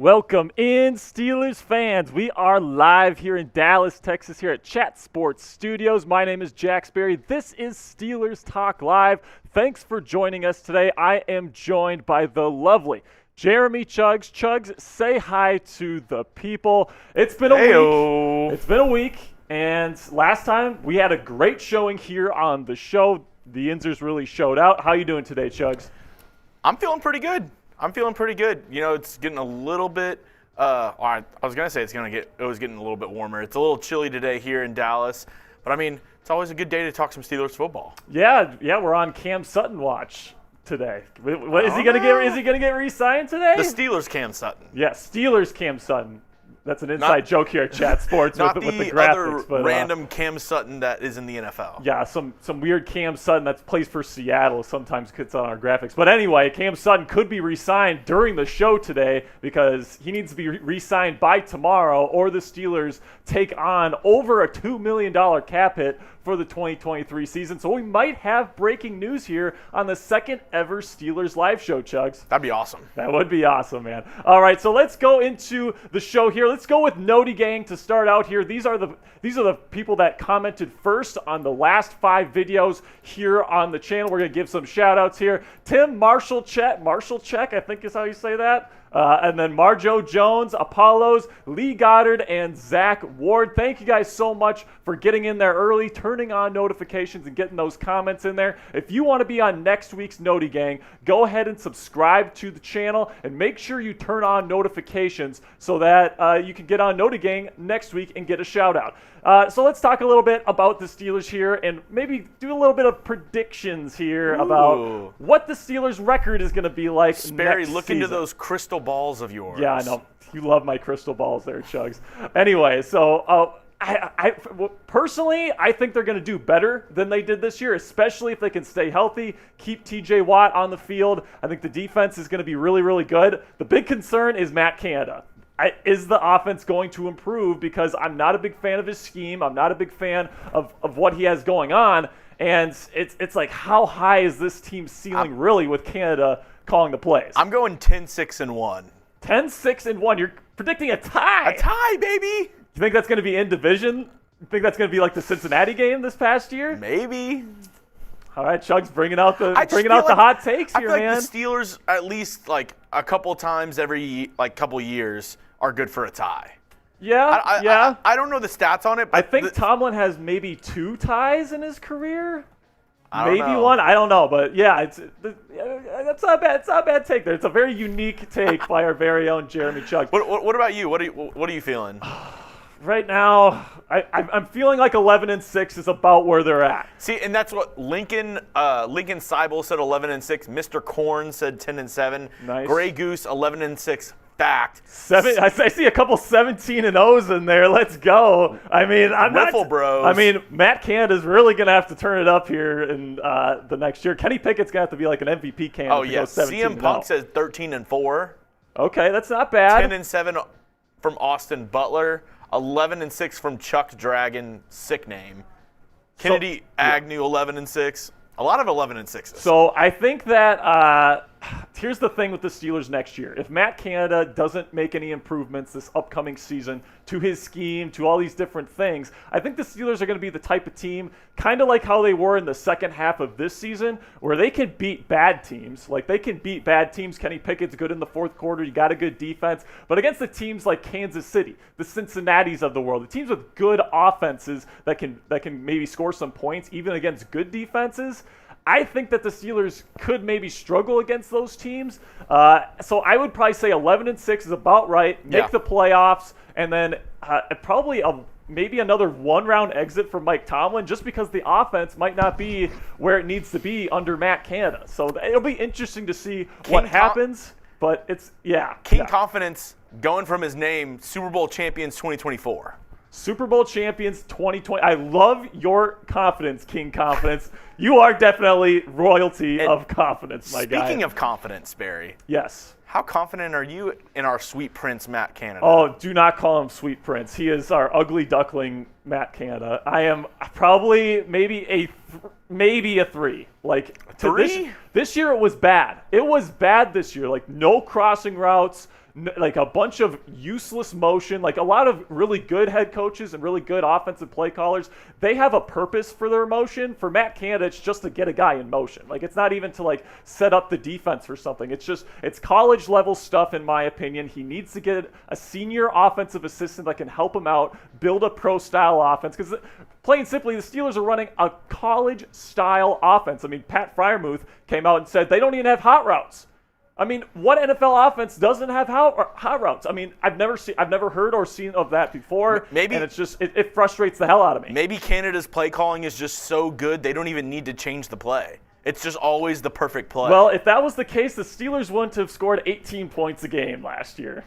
Welcome in, Steelers fans. We are live here in Dallas, Texas, here at Chat Sports Studios. My name is Jack Sperry. This is Steelers Talk Live. Thanks for joining us today. I am joined by the lovely Jeremy Chuggs. Chuggs, say hi to the people. It's been a week. It's been a week, and last time we had a great showing here on the show. The Inzers really showed out. How you doing today, Chuggs? I'm feeling pretty good. You know, it's getting a little bit. I was gonna say it was getting a little bit warmer. It's a little chilly today here in Dallas, but I mean, it's always a good day to talk some Steelers football. Yeah, we're on Cam Sutton watch today. Is he gonna get re-signed today? The Steelers Cam Sutton. Yeah, Steelers Cam Sutton. That's an inside joke here at Chat Sports with the graphics. Other but, random Cam Sutton that is in the NFL. Yeah, some weird Cam Sutton that plays for Seattle sometimes gets on our graphics. But anyway, Cam Sutton could be re-signed during the show today because he needs to be re-signed by tomorrow, or the Steelers take on over a $2 million cap hit for the 2023 season. So we might have breaking news here on the second ever Steelers live show, Chuggs. That'd be awesome. That would be awesome, man. All right, so let's go into the show here. Let's go with Noti Gang to start out here. These are the people that commented first on the last 5 videos here on the channel. We're going to give some shout outs here. Tim Marshall-Check, I think is how you say that. And then Marjo Jones, Apollos, Lee Goddard, and Zach Ward. Thank you guys so much for getting in there early, turning on notifications, and getting those comments in there. If you want to be on next week's Noti Gang, go ahead and subscribe to the channel, and make sure you turn on notifications so that you can get on Noti Gang next week and get a shout-out. So let's talk a little bit about the Steelers here and maybe do a little bit of predictions here about what the Steelers' record is going to be like Sperry, next look season. into those crystal balls of yours. Yeah, I know. You love my crystal balls there, Chuggs. Anyway, so personally, I think they're going to do better than they did this year, especially if they can stay healthy, keep TJ Watt on the field. I think the defense is going to be really, really good. The big concern is Matt Canada. Is the offense going to improve? Because I'm not a big fan of his scheme. I'm not a big fan of what he has going on. And it's like, how high is this team's ceiling really with Canada calling the plays? I'm going 10-6-1. 10-6-1. You're predicting a tie. A tie, baby. You think that's going to be in division? You think that's going to be like the Cincinnati game this past year? Maybe. All right, Chug's bringing out the hot takes here, man. I feel like the Steelers, at least like a couple times every couple years, are good for a tie. Yeah, I don't know the stats on it. But I think Tomlin has maybe 2 ties in his career. Maybe one. I don't know, but yeah, that's not bad. It's not a bad take there. It's a very unique take by our very own Jeremy Chugg. What about you? What are you feeling? Right now, I'm feeling like 11-6 is about where they're at. See, and that's what Lincoln Seibel said 11-6. Mr. Korn said 10-7. Nice. Grey Goose 11-6. Fact. I see a couple 17-0s in there. Let's go. I mean, Bros. I mean, Matt Canada's really gonna have to turn it up here in the next year. Kenny Pickett's gonna have to be like an MVP candidate. Oh yeah. CM Punk says 13-4. Okay, that's not bad. 10-7 from Austin Butler. 11-6 from Chuck Dragon, sick name. Kennedy Agnew 11-6. A lot of 11-6s. So I think that here's the thing with the Steelers next year. If Matt Canada doesn't make any improvements this upcoming season to his scheme, to all these different things, I think the Steelers are going to be the type of team, kind of like how they were in the second half of this season, where they can beat bad teams. Like, they can beat bad teams. Kenny Pickett's good in the fourth quarter. You got a good defense. But against the teams like Kansas City, the Cincinnatis of the world, the teams with good offenses that can maybe score some points, even against good defenses, I think that the Steelers could maybe struggle against those teams. So I would probably say 11-6 is about right. Make the playoffs, and then probably maybe another one-round exit for Mike Tomlin, just because the offense might not be where it needs to be under Matt Canada. So it'll be interesting to see what happens. But it's Confidence going from his name, Super Bowl champions 2024. Super Bowl champions 2020. I love your confidence, King Confidence. You are definitely royalty of confidence, my guy. Speaking of confidence, Barry. Yes. How confident are you in our sweet prince, Matt Canada? Oh, do not call him Sweet Prince. He is our ugly duckling, Matt Canada. I am probably maybe a 3. Like, 3? This year it was bad. It was bad this year. Like, no crossing routes, like a bunch of useless motion. Like a lot of really good head coaches and really good offensive play callers, they have a purpose for their motion. For Matt Canada, it's just to get a guy in motion. Like it's not even to like set up the defense for something. It's college level stuff in my opinion. He needs to get a senior offensive assistant that can help him out, build a pro style offense, because plain simply, the Steelers are running a college-style offense. I mean, Pat Freiermuth came out and said they don't even have hot routes. I mean, what NFL offense doesn't have hot routes? I mean, I've never heard or seen of that before. Maybe, and it's just it frustrates the hell out of me. Maybe Canada's play calling is just so good they don't even need to change the play. It's just always the perfect play. Well, if that was the case, the Steelers wouldn't have scored 18 points a game last year.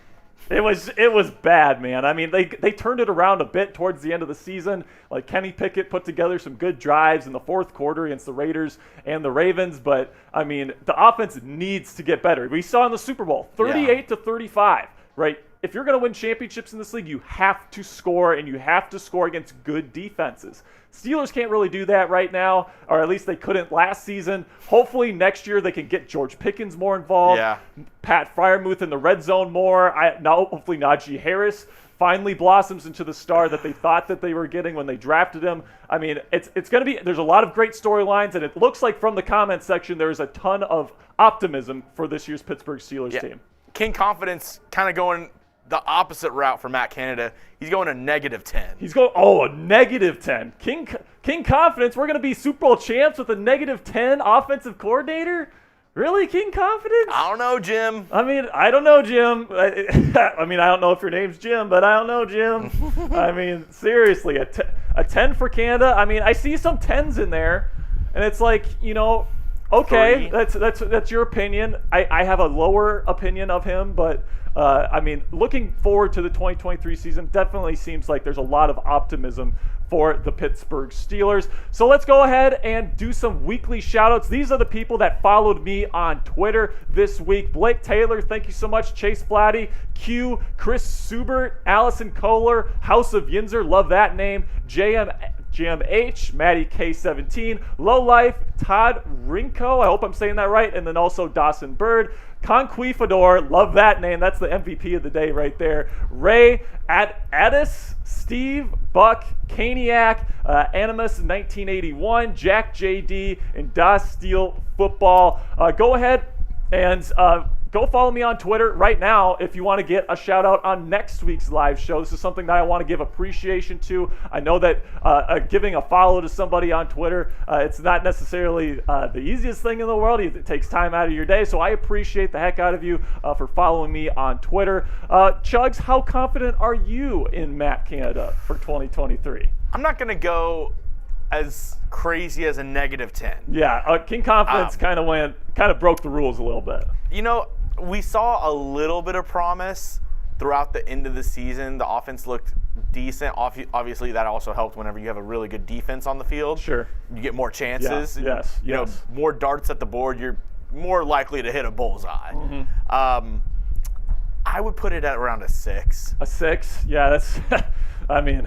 It was bad, man. I mean, they turned it around a bit towards the end of the season. Like Kenny Pickett put together some good drives in the fourth quarter against the Raiders and the Ravens, but I mean, the offense needs to get better. We saw in the Super Bowl, 38-35, right? If you're going to win championships in this league, you have to score, and you have to score against good defenses. Steelers can't really do that right now, or at least they couldn't last season. Hopefully next year they can get George Pickens more involved, Pat Freiermuth in the red zone more. Now hopefully Najee Harris finally blossoms into the star that they thought that they were getting when they drafted him. I mean, it's going to be – there's a lot of great storylines, and it looks like from the comments section there's a ton of optimism for this year's Pittsburgh Steelers team. King Confidence kind of going – the opposite route for Matt Canada. He's going a -10. He's going, a -10. King Confidence, we're going to be Super Bowl champs with a -10 offensive coordinator? Really, King Confidence? I don't know, Jim. I mean, I don't know, Jim. I mean, I don't know if your name's Jim, but I don't know, Jim. I mean, seriously, a 10 for Canada. I mean, I see some 10s in there, and it's like, okay, that's your opinion. I have a lower opinion of him, but I mean, looking forward to the 2023 season, definitely seems like there's a lot of optimism for the Pittsburgh Steelers. So let's go ahead and do some weekly shout-outs. These are the people that followed me on Twitter this week. Blake Taylor, thank you so much. Chase Flatty, Q, Chris Subert, Allison Kohler, House of Yinzer, love that name, JMH, Maddie K17, Low Life, Todd Rinko, I hope I'm saying that right, and then also Dawson Bird, Conquifador, love that name, that's the MVP of the day right there, Ray, Addis, Steve, Buck, Caniac, Animus 1981, Jack JD, and Das Steel Football. Go ahead and go follow me on Twitter right now if you want to get a shout out on next week's live show. This is something that I want to give appreciation to. I know that giving a follow to somebody on Twitter, it's not necessarily the easiest thing in the world. It takes time out of your day, so I appreciate the heck out of you for following me on Twitter. Chugs, how confident are you in Matt Canada for 2023? I'm not going to go as crazy as a -10. Yeah, King Confidence kind of broke the rules a little bit. We saw a little bit of promise throughout the end of the season. The offense looked decent. Obviously, that also helped whenever you have a really good defense on the field. Sure. You get more chances. Yeah, yes. More darts at the board, you're more likely to hit a bullseye. Mm-hmm. I would put it at around a 6. A 6? Yeah, that's I mean,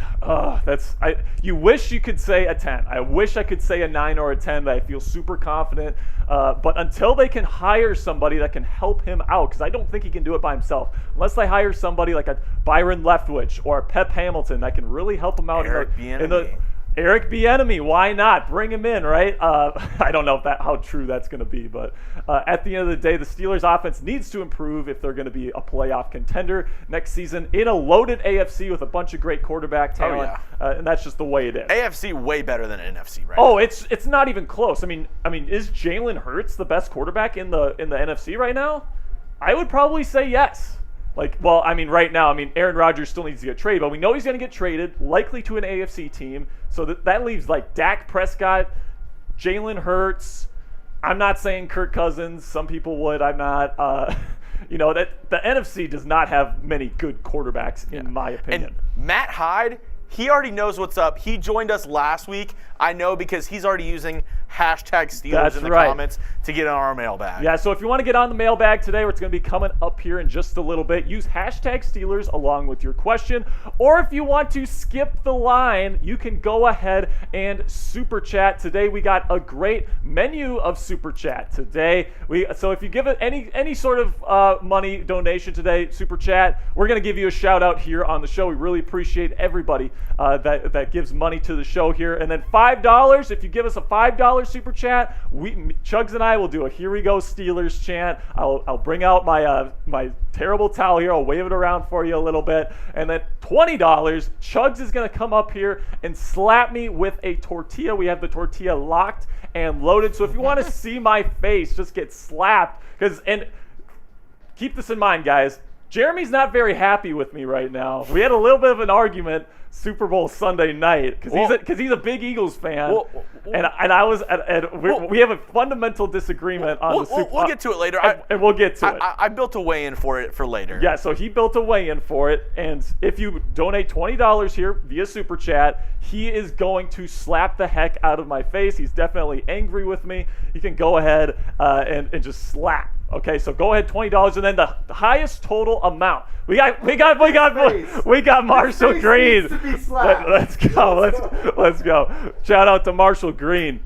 you wish you could say a 10. I wish I could say a 9 or a 10, but I feel super confident. But until they can hire somebody that can help him out, because I don't think he can do it by himself, unless they hire somebody like a Byron Leftwich or a Pep Hamilton that can really help him out Eric Bieniemy, why not? Bring him in, right? I don't know how true that's going to be, but at the end of the day, the Steelers' offense needs to improve if they're going to be a playoff contender next season in a loaded AFC with a bunch of great quarterback talent, and that's just the way it is. AFC way better than NFC, right? Oh, it's not even close. I mean, is Jalen Hurts the best quarterback in the NFC right now? I would probably say yes. Right now, Aaron Rodgers still needs to get traded, but we know he's going to get traded, likely to an AFC team. So that leaves Dak Prescott, Jalen Hurts. I'm not saying Kirk Cousins. Some people would. I'm not. That the NFC does not have many good quarterbacks, in my opinion. And Matt Hyde, he already knows what's up. He joined us last week. I know because he's already using hashtag Steelers That's in the right. comments to get on our mailbag. Yeah, so if you want to get on the mailbag today, it's going to be coming up here in just a little bit. Use hashtag Steelers along with your question. Or if you want to skip the line, you can go ahead and super chat. Today we got a great menu of super chat today. So if you give it any sort of money donation today, super chat, we're going to give you a shout out here on the show. We really appreciate everybody that gives money to the show here. And then $5, if you give us a $5 super chat, Chugs and I will do a "Here we go Steelers" chant. I'll bring out my terrible towel here. I'll wave it around for you a little bit. And then $20, Chugs is going to come up here and slap me with a tortilla. We have the tortilla locked and loaded. So if you want to see my face just get slapped, and keep this in mind, guys, Jeremy's not very happy with me right now. We had a little bit of an argument Super Bowl Sunday night because he's a big Eagles fan, we have a fundamental disagreement on the Super Bowl. We'll get to it later. And we'll get to it. I built a weigh-in for it for later. Yeah, so he built a weigh-in for it, and if you donate $20 here via Super Chat, he is going to slap the heck out of my face. He's definitely angry with me. He can go ahead and just slap. Okay, so go ahead, $20, and then the highest total amount. We got Marshall Green. Let's go. Shout out to Marshall Green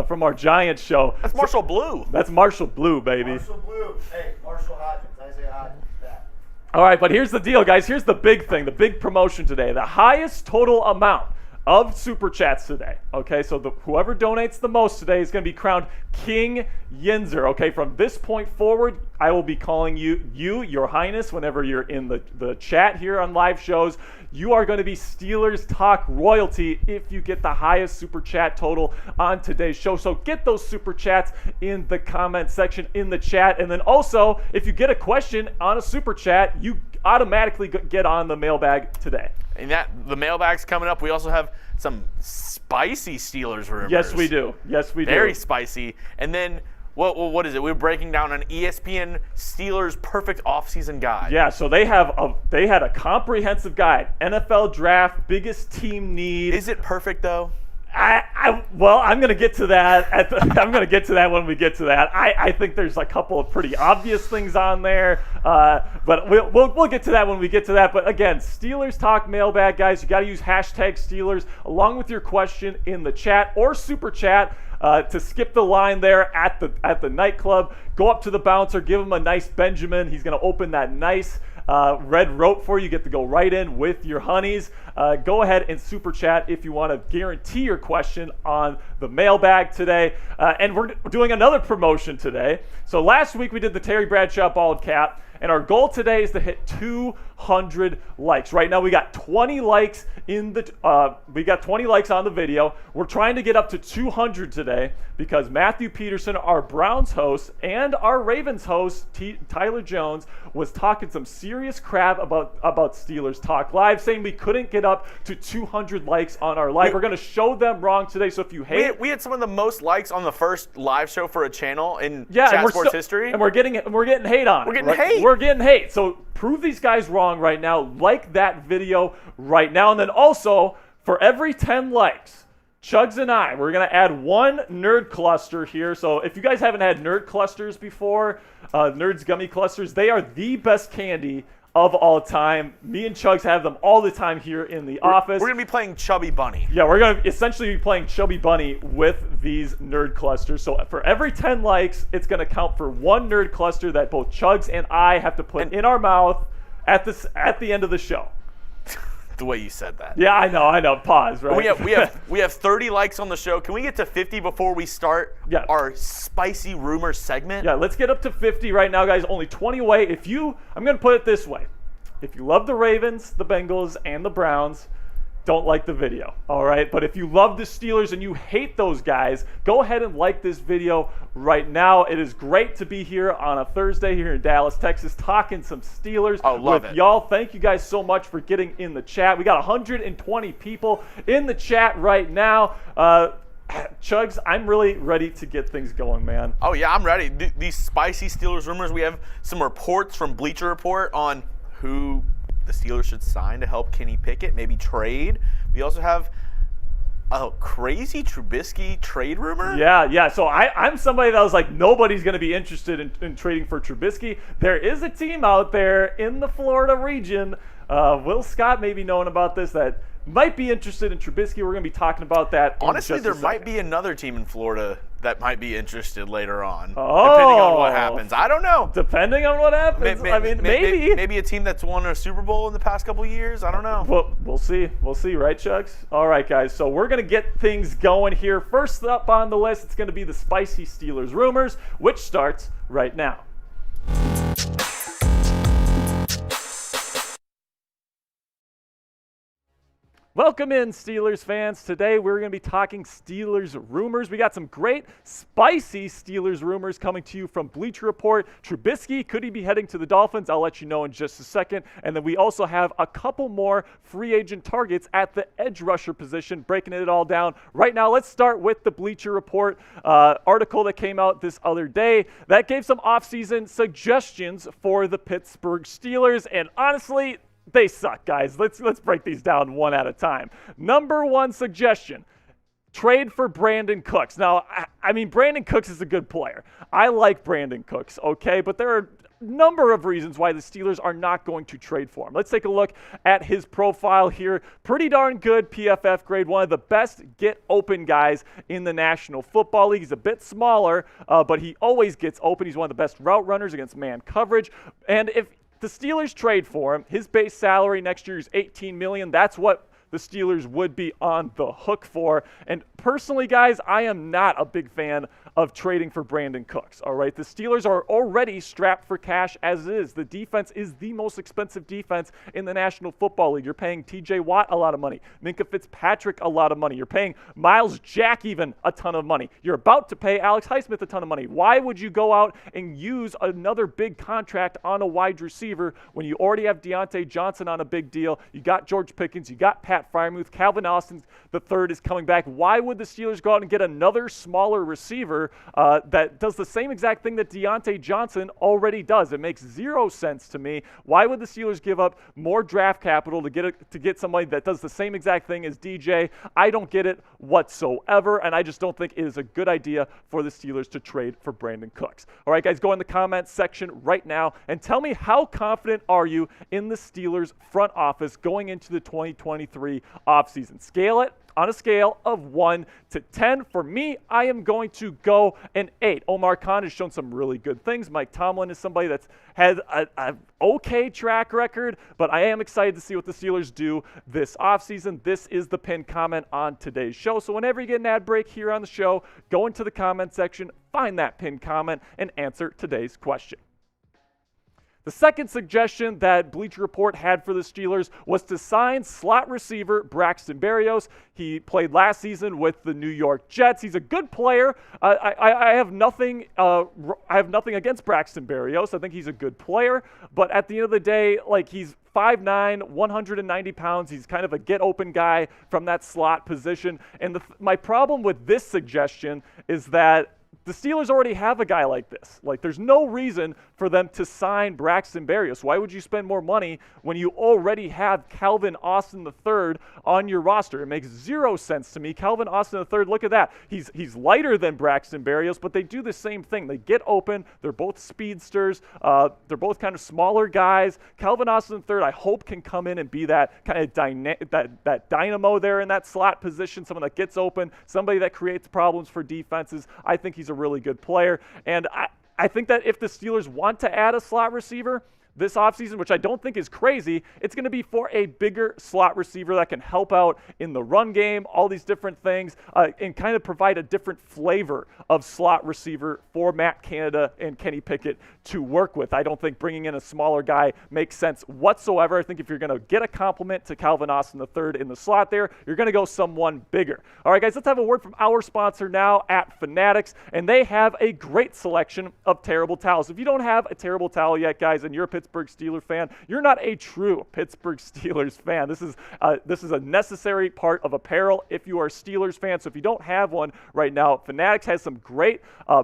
from our Giants show. That's Marshall Blue. That's Marshall Blue, baby. Marshall Blue. Hey, Marshall Hodgins. Isaiah Hodgins. Back. All right, but here's the deal, guys. Here's the big thing, the big promotion today. The highest total amount of Super Chats today. Okay, so whoever donates the most today is going to be crowned King Yinzer. Okay, from this point forward, I will be calling you Your Highness, whenever you're in the chat here on live shows. You are going to be Steelers Talk royalty if you get the highest Super Chat total on today's show. So get those Super Chats in the comment section in the chat. And then also, if you get a question on a Super Chat, you automatically get on the mailbag today. And the mailbag's coming up. We also have some spicy Steelers rumors. Yes, we do. Very spicy. And then, what is it? We're breaking down an ESPN Steelers perfect offseason guide. Yeah, so they had a comprehensive guide. NFL draft, biggest team need. Is it perfect though? Well, I'm going to get to that. I'm going to get to that when we get to that. I think there's a couple of pretty obvious things on there, but we'll get to that when we get to that. But again, Steelers Talk mailbag, guys. You got to use hashtag Steelers along with your question in the chat or super chat to skip the line there at the nightclub. Go up to the bouncer, give him a nice Benjamin. He's going to open that nice red rope for you. Get to go right in with your honeys. Go ahead and super chat if you want to guarantee your question on the mailbag today. And we're doing another promotion today. So last week we did the Terry Bradshaw bald cap, and our goal today is to hit 200 likes. Right now we got 20 likes on the video. We're trying to get up to 200 today because Matthew Peterson, our Browns host, and our Ravens host, Tyler Jones, was talking some serious crap about Steelers Talk Live, saying we couldn't get up to 200 likes on our live. We're going to show them wrong today, so if you hate... We had some of the most likes on the first live show for a channel in Chat Sports history. And we're getting hate on it. We're getting hate. So prove these guys wrong right now. Like that video right now. And then also, for every 10 likes, Chugs and we're going to add one nerd cluster here. So if you guys haven't had nerd clusters before, Nerds Gummy Clusters, they are the best candy of all time. Me and Chugs have them all the time here in the office. We're going to be playing Chubby Bunny. Yeah, we're going to essentially be playing Chubby Bunny with these nerd clusters. So for every 10 likes, it's going to count for one nerd cluster that both Chugs and I have to put in our mouth at the end of the show. The way you said that. Yeah, I know. Pause, right? We have 30 likes on the show. Can we get to 50 before we start our spicy rumor segment? Yeah, let's get up to 50 right now, guys. Only 20 away. I'm going to put it this way. If you love the Ravens, the Bengals, and the Browns, don't like the video, all right? But if you love the Steelers and you hate those guys, go ahead and like this video right now. It is great to be here on a Thursday here in Dallas, Texas, talking some Steelers with y'all. Thank you guys so much for getting in the chat. We got 120 people in the chat right now. Chugs, I'm really ready to get things going, man. Oh, yeah, I'm ready. These spicy Steelers rumors, we have some reports from Bleacher Report on who the Steelers should sign to help Kenny Pickett, maybe trade. We also have a crazy Trubisky trade rumor? Yeah. So I'm somebody that was like, nobody's going to be interested in trading for Trubisky. There is a team out there in the Florida region. Will Scott may be knowing about this that might be interested in Trubisky. We're going to be talking about that. Honestly, there might be another team in Florida that might be interested later on, depending Oh. on what happens. I don't know. Depending on what happens. I mean, maybe. Maybe a team that's won a Super Bowl in the past couple years. I don't know. Well, we'll see. We'll see, right, Chugs? All right, guys. So we're going to get things going here. First up on the list, it's going to be the spicy Steelers rumors, which starts right now. Welcome in, Steelers fans. Today we're going to be talking Steelers rumors. We got some great, spicy Steelers rumors coming to you from Bleacher Report. Trubisky, could he be heading to the Dolphins? I'll let you know in just a second. And then we also have a couple more free agent targets at the edge rusher position, breaking it all down. Right now, let's start with the Bleacher Report article that came out this other day that gave some offseason suggestions for the Pittsburgh Steelers. And honestly, they suck, guys. Let's break these down one at a time. Number one suggestion, trade for Brandin Cooks. Now, I mean, Brandin Cooks is a good player. I like Brandin Cooks, okay? But there are a number of reasons why the Steelers are not going to trade for him. Let's take a look at his profile here. Pretty darn good PFF grade, one of the best get-open guys in the National Football League. He's a bit smaller, but he always gets open. He's one of the best route runners against man coverage. And if the Steelers trade for him, his base salary next year is $18 million. That's what the Steelers would be on the hook for. And personally, guys, I am not a big fan of trading for Brandin Cooks, all right? The Steelers are already strapped for cash as is. The defense is the most expensive defense in the National Football League. You're paying T.J. Watt a lot of money, Minkah Fitzpatrick a lot of money. You're paying Miles Jack even a ton of money. You're about to pay Alex Highsmith a ton of money. Why would you go out and use another big contract on a wide receiver when you already have Diontae Johnson on a big deal? You got George Pickens, you got Pat Freiermuth, Calvin Austin the third is coming back. Why would the Steelers go out and get another smaller receiver that does the same exact thing that Diontae Johnson already does? It makes zero sense to me. Why would the Steelers give up more draft capital to get somebody that does the same exact thing as DJ? I don't get it whatsoever, and I just don't think it is a good idea for the Steelers to trade for Brandin Cooks. All right, guys, go in the comments section right now and tell me, how confident are you in the Steelers front office going into the 2023 offseason? Scale it on a scale of 1 to 10. For me, I am going to go an 8. Omar Khan has shown some really good things. Mike Tomlin is somebody that's had an okay track record, but I am excited to see what the Steelers do this offseason. This is the pinned comment on today's show. So whenever you get an ad break here on the show, go into the comment section, find that pinned comment, and answer today's question. The second suggestion that Bleacher Report had for the Steelers was to sign slot receiver Braxton Berrios. He played last season with the New York Jets. He's a good player. I have nothing against Braxton Berrios. I think he's a good player. But at the end of the day, like, he's 5'9", 190 pounds. He's kind of a get-open guy from that slot position. And my problem with this suggestion is that the Steelers already have a guy like this. Like, there's no reason for them to sign Braxton Berrios. Why would you spend more money when you already have Calvin Austin III on your roster? It makes zero sense to me. Calvin Austin III, look at that. He's lighter than Braxton Berrios, but they do the same thing. They get open. They're both speedsters. They're both kind of smaller guys. Calvin Austin III, I hope, can come in and be that kind of that dynamo there in that slot position, someone that gets open, somebody that creates problems for defenses. I think he's a really good player. And I think that if the Steelers want to add a slot receiver this offseason, which I don't think is crazy, it's going to be for a bigger slot receiver that can help out in the run game, all these different things, and kind of provide a different flavor of slot receiver for Matt Canada and Kenny Pickett to work with. I don't think bringing in a smaller guy makes sense whatsoever. I think if you're going to get a compliment to Calvin Austin III in the slot there, you're going to go someone bigger. All right, guys, let's have a word from our sponsor now at Fanatics, and they have a great selection of terrible towels. If you don't have a terrible towel yet, guys, and you're a Pittsburgh Steelers fan, you're not a true Pittsburgh Steelers fan. This is a necessary part of apparel if you are a Steelers fan. So if you don't have one right now, Fanatics has some great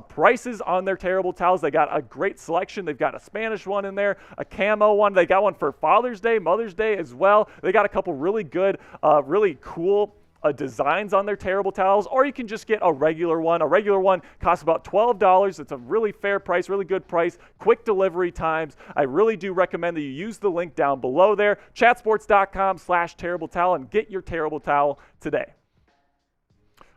prices on their terrible towels. They got a great selection. They've got a Spanish one in there, a camo one. They got one for Father's Day, Mother's Day as well. They got a couple really good, really cool designs on their terrible towels, or you can just get a regular one. A regular one costs about $12. It's a really fair price, really good price, quick delivery times. I really do recommend that you use the link down below there, chatsports.com/terrible towel, and get your terrible towel today.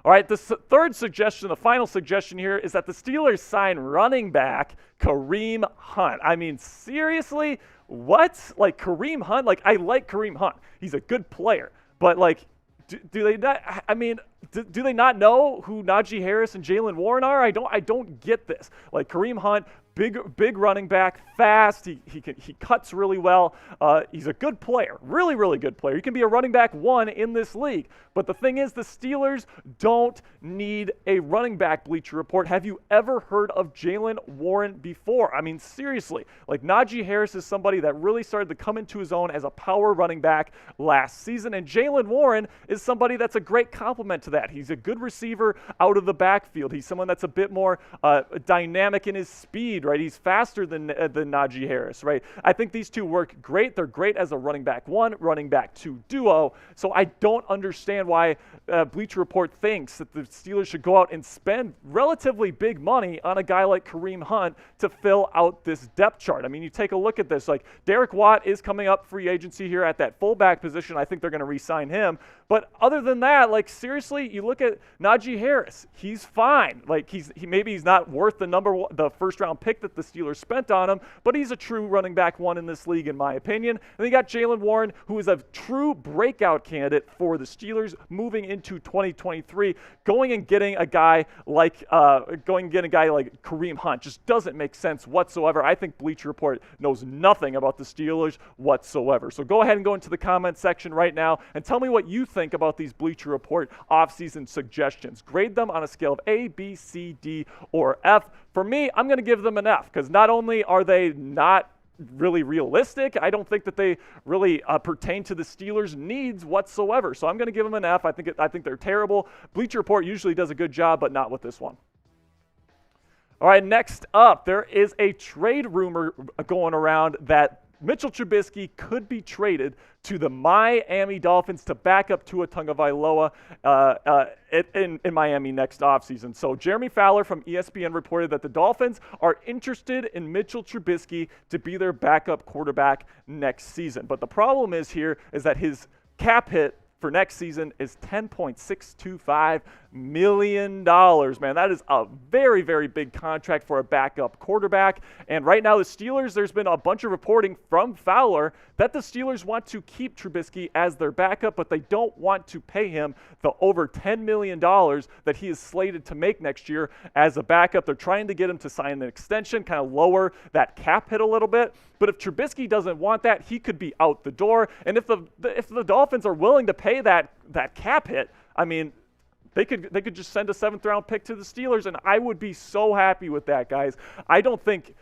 All right, the third suggestion, the final suggestion here, is that the Steelers sign running back Kareem Hunt. I mean, seriously, what? Like, Kareem Hunt? Like, I like Kareem Hunt. He's a good player. But, like, do they not? I mean, do they not know who Najee Harris and Jalen Warren are? I don't get this. Like, Kareem Hunt, big running back, fast. He cuts really well. He's a good player, really good player. He can be a running back 1 in this league. But the thing is, the Steelers don't need a running back. Bleacher Report. Have you ever heard of Jalen Warren before? I mean, seriously. Like, Najee Harris is somebody that really started to come into his own as a power running back last season, and Jalen Warren is somebody that's a great complement to that. He's a good receiver out of the backfield. He's someone that's a bit more dynamic in his speed, right? He's faster than Najee Harris, right? I think these two work great. They're great as a running back 1, running back 2 duo. So I don't understand why Bleacher Report thinks that the Steelers should go out and spend relatively big money on a guy like Kareem Hunt to fill out this depth chart. I mean, you take a look at this. Like, Derek Watt is coming up free agency here at that fullback position. I think they're going to re-sign him. But other than that, like, seriously, you look at Najee Harris. He's fine. Like, maybe he's not worth the first round pick that the Steelers spent on him, but he's a true running back 1 in this league, in my opinion. And you got Jalen Warren, who is a true breakout candidate for the Steelers moving into 2023. Going and getting a guy like Kareem Hunt just doesn't make sense whatsoever. I think Bleacher Report knows nothing about the Steelers whatsoever. So go ahead and go into the comment section right now and tell me what you think about these Bleacher Report offseason suggestions. Grade them on a scale of A, B, C, D, or F. For me, I'm going to give them an F, because not only are they not really realistic, I don't think that they really pertain to the Steelers' needs whatsoever. So I'm going to give them an F. I think they're terrible. Bleacher Report usually does a good job, but not with this one. All right, next up, there is a trade rumor going around that Mitchell Trubisky could be traded to the Miami Dolphins to back up Tua Tagovailoa in Miami next offseason. So Jeremy Fowler from ESPN reported that the Dolphins are interested in Mitchell Trubisky to be their backup quarterback next season. But the problem is that his cap hit for next season is $10.625 million. Man, that is a very big contract for a backup quarterback. And right now, the Steelers, there's been a bunch of reporting from Fowler that the Steelers want to keep Trubisky as their backup, but they don't want to pay him the over $10 million that he is slated to make next year as a backup. They're trying to get him to sign an extension, kind of lower that cap hit a little bit. But if Trubisky doesn't want that, he could be out the door. And if the Dolphins are willing to pay that cap hit, I mean, they could just send a 7th-round pick to the Steelers, and I would be so happy with that, guys. I don't think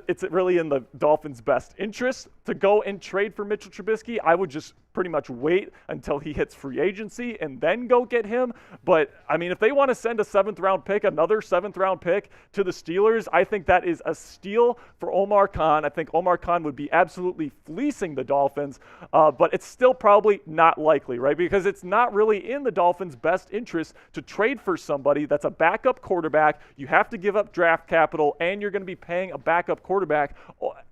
it's really in the Dolphins' best interest to go and trade for Mitchell Trubisky. I would just pretty much wait until he hits free agency and then go get him. But, I mean, if they want to send a 7th-round pick, another 7th-round pick to the Steelers, I think that is a steal for Omar Khan. I think Omar Khan would be absolutely fleecing the Dolphins, but it's still probably not likely, right? Because it's not really in the Dolphins' best interest to trade for somebody that's a backup quarterback. You have to give up draft capital, and you're going to be paying a backup quarterback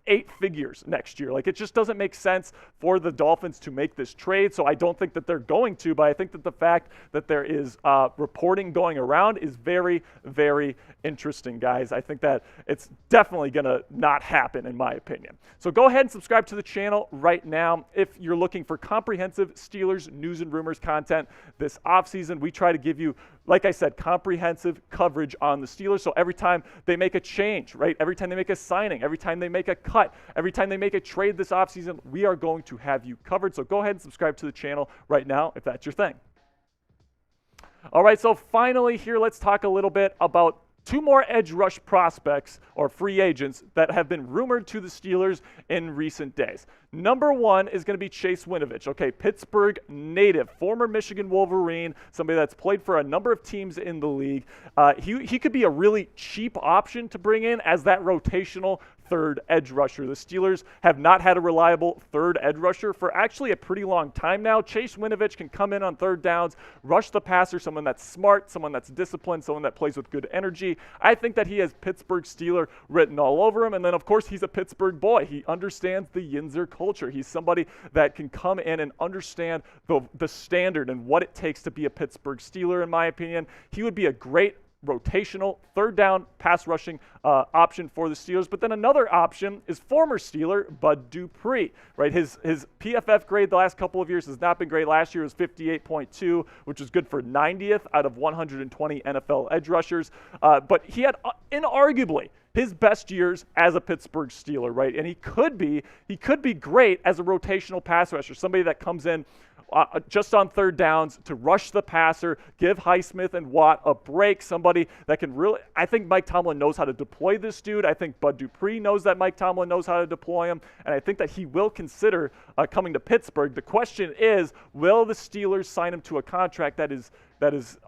8 figures next year. Like, it just doesn't make sense for the Dolphins to make this trade. So I don't think that they're going to, but I think that the fact that there is reporting going around is very interesting, guys. I think that it's definitely going to not happen, in my opinion. So go ahead and subscribe to the channel right now if you're looking for comprehensive Steelers news and rumors content this offseason. We try to give you, like I said, comprehensive coverage on the Steelers. So every time they make a change, right? Every time they make a signing, every time they make a cut, every time they make a trade this offseason, we are going to have you covered. So go ahead and subscribe to the channel right now if that's your thing. All right, so finally here, let's talk a little bit about 2 more edge rush prospects or free agents that have been rumored to the Steelers in recent days. Number 1 is going to be Chase Winovich. Okay, Pittsburgh native, former Michigan Wolverine, somebody that's played for a number of teams in the league. He could be a really cheap option to bring in as that rotational third edge rusher. The Steelers have not had a reliable third edge rusher for actually a pretty long time now. Chase Winovich can come in on third downs, rush the passer, someone that's smart, someone that's disciplined, someone that plays with good energy. I think that he has Pittsburgh Steeler written all over him. And then, of course, he's a Pittsburgh boy. He understands the Yinzer culture. He's somebody that can come in and understand the standard and what it takes to be a Pittsburgh Steeler, in my opinion. He would be a great rotational third down pass rushing option for the Steelers. But then another option is former Steeler Bud Dupree, right? His PFF grade the last couple of years has not been great. Last year was 58.2, which is good for 90th out of 120 NFL edge rushers. But he had inarguably his best years as a Pittsburgh Steeler, right? And he could be great as a rotational pass rusher, somebody that comes in just on third downs to rush the passer, give Highsmith and Watt a break, somebody that can really – I think Mike Tomlin knows how to deploy this dude. I think Bud Dupree knows that Mike Tomlin knows how to deploy him, and I think that he will consider coming to Pittsburgh. The question is, will the Steelers sign him to a contract that is,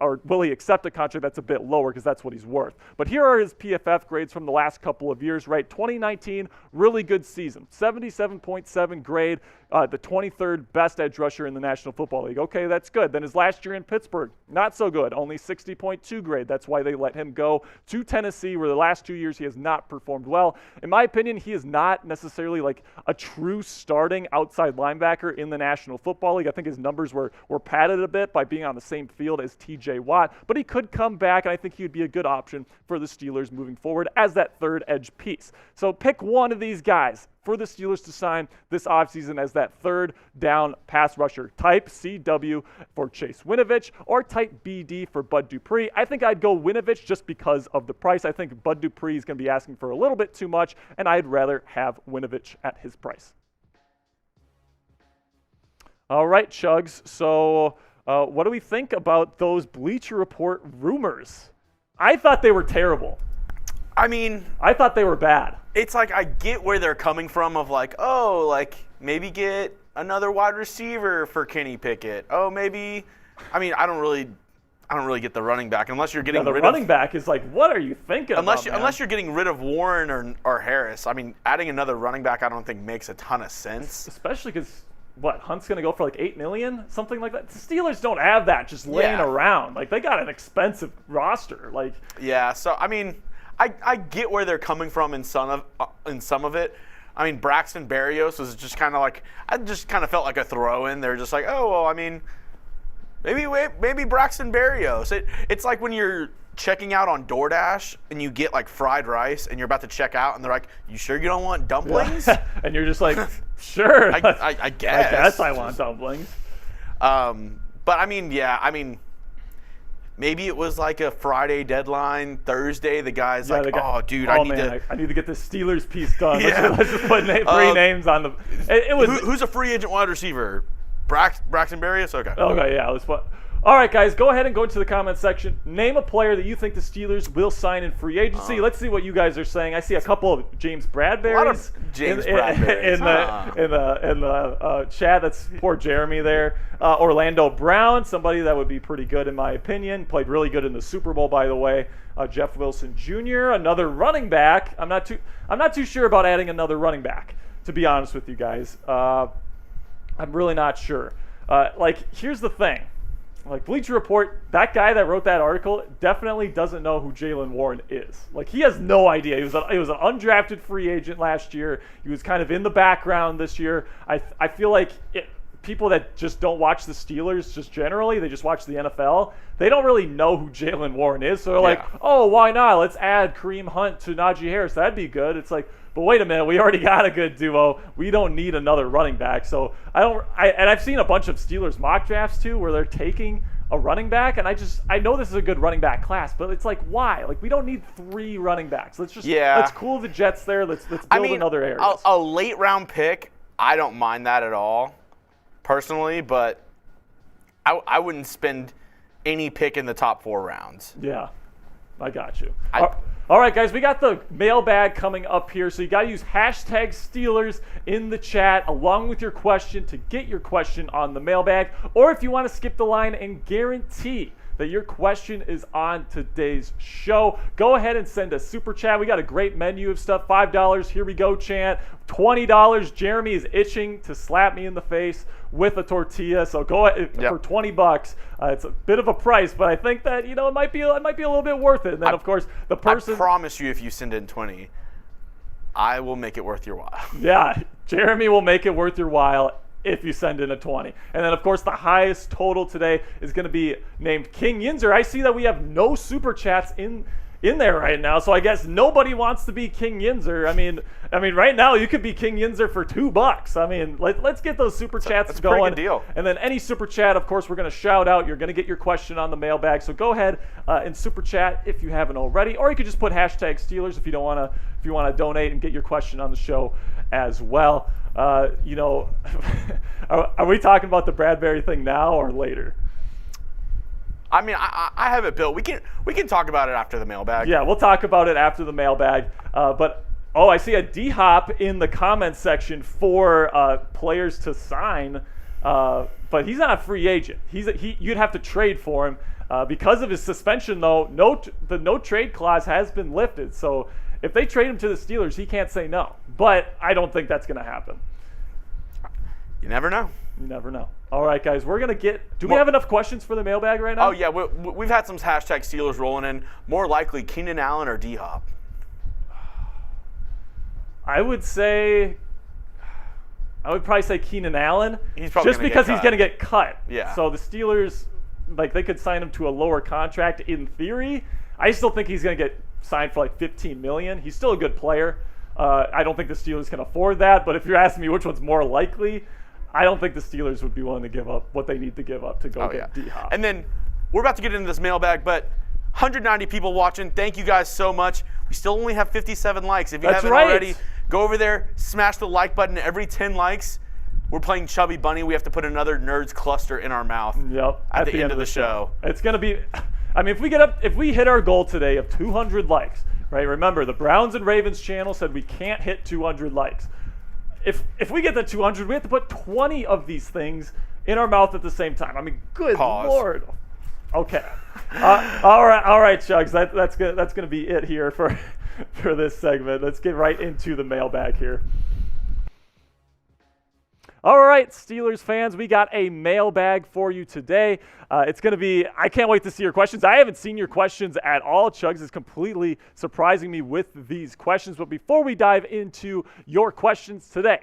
or will he accept a contract that's a bit lower because that's what he's worth? But here are his PFF grades from the last couple of years, right? 2019, really good season. 77.7 grade, the 23rd best edge rusher in the National Football League. Okay, that's good. Then his last year in Pittsburgh, not so good. Only 60.2 grade. That's why they let him go to Tennessee, where the last 2 years he has not performed well. In my opinion, he is not necessarily like a true starting outside linebacker in the National Football League. I think his numbers were padded a bit by being on the same field as TJ Watt, but he could come back, and I think he would be a good option for the Steelers moving forward as that third edge piece. So pick one of these guys for the Steelers to sign this offseason as that third down pass rusher. Type CW for Chase Winovich or type BD for Bud Dupree. I think I'd go Winovich just because of the price. I think Bud Dupree is going to be asking for a little bit too much, and I'd rather have Winovich at his price. All right, Chugs. So what do we think about those Bleacher Report rumors? I thought they were terrible. I mean, I thought they were bad. It's like I get where they're coming from of like, oh, like maybe get another wide receiver for Kenny Pickett. Oh, maybe. I mean, I don't really get the running back unless you're getting rid of. The running back is like, what are you thinking unless about, you're getting rid of Warren or Harris. I mean, adding another running back I don't think makes a ton of sense. Especially because Hunt's going to go for like $8 million, something like that. The Steelers don't have that just laying around. Like they got an expensive roster. Like yeah, so I mean, I get where they're coming from in some of it. I mean, Braxton Berrios was just kind of like, I just kind of felt like a throw-in. They're just like, oh, well, I mean, maybe Braxton Berrios. It's like when you're checking out on DoorDash and you get like fried rice and you're about to check out and they're like, you sure you don't want dumplings? Yeah. And you're just like, sure. I guess. I guess I want dumplings. But I mean, yeah, I mean, maybe it was like a Friday deadline, Thursday. The guy's like, oh, dude, I need to get this Steelers piece done. Yeah. Let's just put three names on the. It was who's a free agent wide receiver? Braxton Berrios. Okay, yeah. Let's put. All right, guys, go ahead and go into the comment section. Name a player that you think the Steelers will sign in free agency. Let's see what you guys are saying. I see a couple of James Bradberrys in the chat. That's poor Jeremy there. Orlando Brown, somebody that would be pretty good in my opinion. Played really good in the Super Bowl, by the way. Jeff Wilson Jr., another running back. I'm not too sure about adding another running back, to be honest with you guys. I'm really not sure. Here's the thing. Like Bleacher Report, that guy that wrote that article definitely doesn't know who Jaylen Warren is. Like he has no idea. He was an undrafted free agent last year. He was kind of in the background this year. I feel like people that just don't watch the Steelers just generally, they just watch the NFL, they don't really know who Jaylen Warren is. So they're like, oh, why not? Let's add Kareem Hunt to Najee Harris. That'd be good. It's like, but wait a minute, we already got a good duo. We don't need another running back. So I've seen a bunch of Steelers mock drafts too where they're taking a running back, and I know this is a good running back class, but it's like, why? Like we don't need 3 running backs. Let's cool the Jets there. Let's build in other areas. A late round pick, I don't mind that at all, personally, but I wouldn't spend any pick in the top 4 rounds. Yeah, I got you. All right, guys, we got the mailbag coming up here, so you got to use hashtag Steelers in the chat along with your question to get your question on the mailbag, or if you want to skip the line and guarantee that your question is on today's show. Go ahead and send a super chat. We got a great menu of stuff. $5, here we go, chant. $20, Jeremy is itching to slap me in the face with a tortilla. So go ahead for $20. It's a bit of a price, but I think that, it might be a little bit worth it. And then, of course, the person. I promise you, if you send in 20, I will make it worth your while. Yeah, Jeremy will make it worth your while if you send in a 20. And then, of course, the highest total today is going to be named King Yinzer. I see that we have no super chats in there right now, so I guess nobody wants to be King Yinzer. I mean, right now you could be King Yinzer for $2. I mean, let's get those super chats that's going. A pretty good deal. And then any super chat, of course, we're going to shout out. You're going to get your question on the mailbag. So go ahead and super chat if you haven't already, or you could just put #Steelers if you want to donate and get your question on the show as well. Are we talking about the Bradbury thing now or later? I mean, I have it built. We can talk about it after the mailbag. Yeah, we'll talk about it after the mailbag. I see a D-Hop in the comments section for players to sign, but he's not a free agent. You'd have to trade for him. Because of his suspension, though, the no trade clause has been lifted. So if they trade him to the Steelers, he can't say no. But I don't think that's going to happen. You never know. You never know. All right, guys, we're going to get – do we have enough questions for the mailbag right now? Oh, yeah. We've had some #Steelers rolling in. More likely Keenan Allen or D-Hop? I would probably say Keenan Allen. He's probably just because he's going to get cut. Yeah. So the Steelers, they could sign him to a lower contract in theory. I still think he's going to get signed for $15 million. He's still a good player. I don't think the Steelers can afford that. But if you're asking me which one's more likely, I don't think the Steelers would be willing to give up what they need to give up to go get D-Hop. And then we're about to get into this mailbag, but 190 people watching. Thank you guys so much. We still only have 57 likes. If you haven't already, go over there, smash the like button. Every 10 likes, we're playing Chubby Bunny. We have to put another Nerds cluster in our mouth at the end of the show. It's going to be – if we hit our goal today of 200 likes, right? Remember, the Browns and Ravens channel said we can't hit 200 likes. If we get the 200, we have to put 20 of these things in our mouth at the same time. I mean, good Lord. Okay. All right, Chugs. That's gonna be it here for this segment. Let's get right into the mailbag here. All right, Steelers fans, we got a mailbag for you today. It's going to be, I can't wait to see your questions. I haven't seen your questions at all. Chugs is completely surprising me with these questions. But before we dive into your questions today,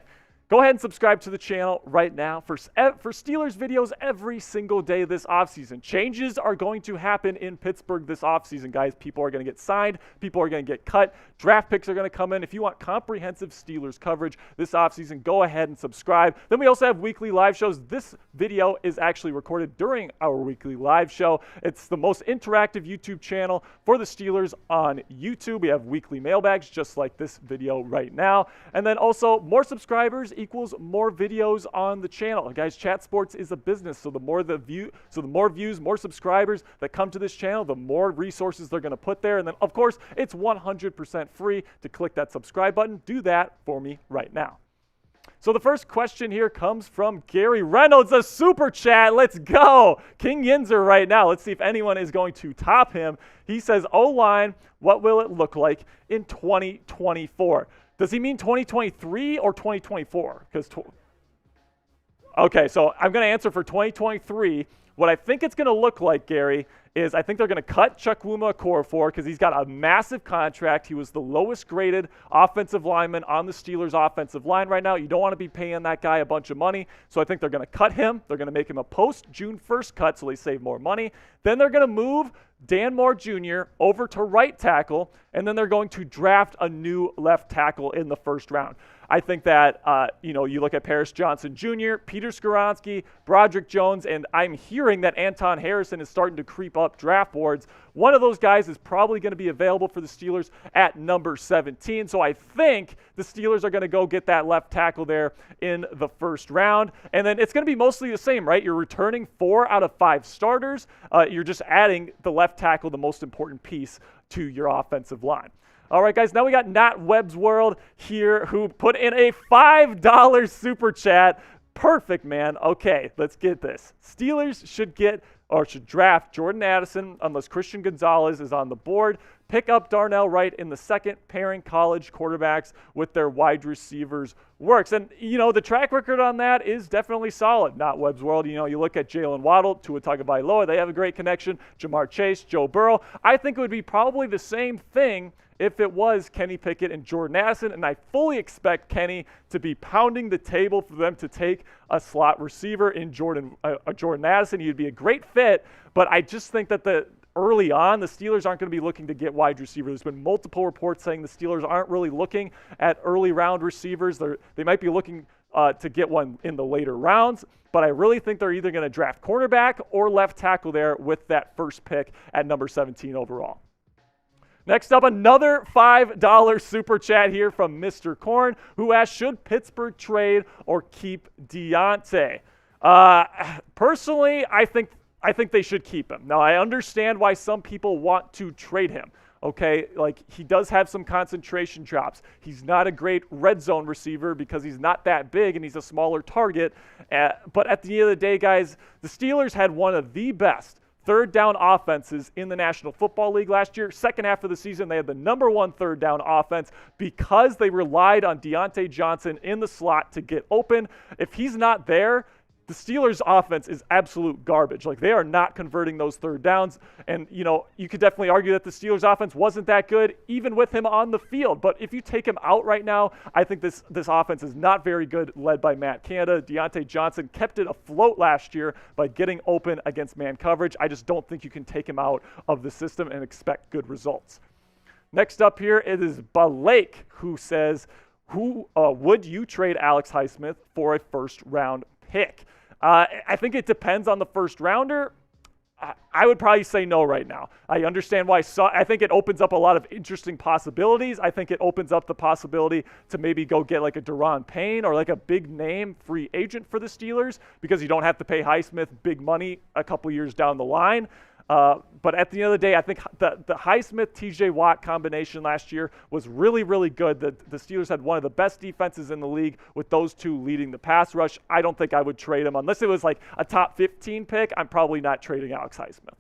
go ahead and subscribe to the channel right now for Steelers videos every single day this offseason. Changes are going to happen in Pittsburgh this offseason, guys. People are going to get signed. People are going to get cut. Draft picks are going to come in. If you want comprehensive Steelers coverage this offseason, go ahead and subscribe. Then we also have weekly live shows. This video is actually recorded during our weekly live show. It's the most interactive YouTube channel for the Steelers on YouTube. We have weekly mailbags just like this video right now. And then also more subscribers equals more videos on the channel. Guys, Chat Sports is a business, so the more views, more subscribers that come to this channel, the more resources they're going to put there. And then, of course, it's 100% free to click that subscribe button. Do that for me right now. So the first question here comes from Gary Reynolds, a super chat. Let's go. King Yinzer right now. Let's see if anyone is going to top him. He says, O-line, what will it look like in 2024? Does he mean 2023 or 2024? Okay, so I'm going to answer for 2023. What I think it's going to look like, Gary, is I think they're going to cut Chukwuma Okorafor because he's got a massive contract. He was the lowest graded offensive lineman on the Steelers' offensive line right now. You don't want to be paying that guy a bunch of money. So I think they're going to cut him. They're going to make him a post-June 1st cut so they save more money. Then they're going to move Dan Moore Jr. over to right tackle, and then they're going to draft a new left tackle in the first round. I think that, you look at Paris Johnson Jr., Peter Skoronski, Broderick Jones, and I'm hearing that Anton Harrison is starting to creep up draft boards. One of those guys is probably going to be available for the Steelers at number 17. So I think the Steelers are going to go get that left tackle there in the first round. And then it's going to be mostly the same, right? You're returning 4 out of 5 starters. You're just adding the left tackle, the most important piece, to your offensive line. All right, guys, now we got Nat Webb's World here who put in a $5 super chat. Perfect, man. Okay, let's get this. Steelers should get or should draft Jordan Addison unless Christian Gonzalez is on the board. Pick up Darnell Wright in the second. Pairing college quarterbacks with their wide receivers works. And, the track record on that is definitely solid. Not Webb's World. You look at Jalen Waddle, Tua Tagovailoa. They have a great connection. Jamar Chase, Joe Burrow. I think it would be probably the same thing if it was Kenny Pickett and Jordan Addison, and I fully expect Kenny to be pounding the table for them to take a slot receiver in Jordan Addison. He'd be a great fit, but I just think that early on, the Steelers aren't going to be looking to get wide receivers. There's been multiple reports saying the Steelers aren't really looking at early round receivers. They might be looking to get one in the later rounds, but I really think they're either going to draft cornerback or left tackle there with that first pick at number 17 overall. Next up, another $5 super chat here from Mr. Korn, who asked, should Pittsburgh trade or keep Diontae? Personally, I think they should keep him. Now, I understand why some people want to trade him. Okay, he does have some concentration drops. He's not a great red zone receiver because he's not that big and he's a smaller target. But at the end of the day, guys, the Steelers had one of the best third down offenses in the National Football League last year. Second half of the season, they had the number one third down offense because they relied on Diontae Johnson in the slot to get open. If he's not there, the Steelers' offense is absolute garbage. They are not converting those third downs. And, you could definitely argue that the Steelers' offense wasn't that good, even with him on the field. But if you take him out right now, I think this offense is not very good, led by Matt Canada. Diontae Johnson kept it afloat last year by getting open against man coverage. I just don't think you can take him out of the system and expect good results. Next up here, it is Blake, who says, would you trade Alex Highsmith for a first-round pick? I think it depends on the first rounder. I would probably say no right now. I understand why. I think it opens up a lot of interesting possibilities. I think it opens up the possibility to maybe go get a Daron Payne or a big name free agent for the Steelers because you don't have to pay Highsmith big money a couple years down the line. But at the end of the day, I think the Highsmith-TJ Watt combination last year was really, really good. The Steelers had one of the best defenses in the league with those two leading the pass rush. I don't think I would trade him. Unless it was a top 15 pick, I'm probably not trading Alex Highsmith.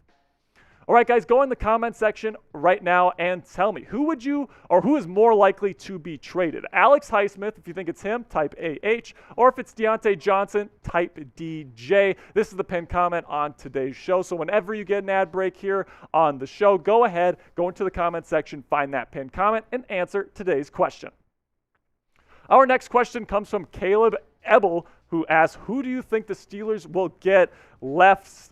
All right, guys, go in the comment section right now and tell me, who is more likely to be traded? Alex Highsmith, if you think it's him, type AH, or if it's Diontae Johnson, type DJ. This is the pinned comment on today's show. So whenever you get an ad break here on the show, go ahead, go into the comment section, find that pinned comment, and answer today's question. Our next question comes from Caleb Ebel, who asks, who do you think the Steelers will get left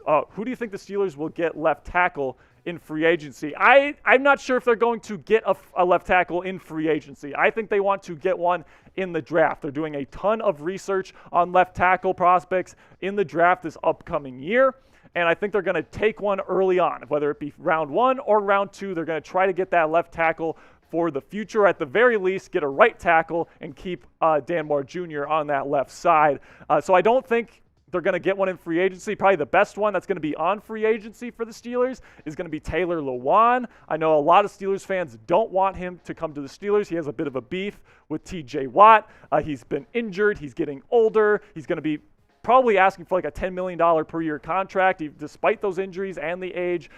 tackle in free agency? I'm not sure if they're going to get a left tackle in free agency. I think they want to get one in the draft. They're doing a ton of research on left tackle prospects in the draft this upcoming year, and I think they're going to take one early on. Whether it be round 1 or round 2, they're going to try to get that left tackle for the future. At the very least, get a right tackle and keep Dan Moore Jr. on that left side. So I don't think they're going to get one in free agency. Probably the best one that's going to be on free agency for the Steelers is going to be Taylor Lewan. I know a lot of Steelers fans don't want him to come to the Steelers. He has a bit of a beef with TJ Watt. He's been injured. He's getting older. He's going to be probably asking for a $10 million per year contract, despite those injuries and the age.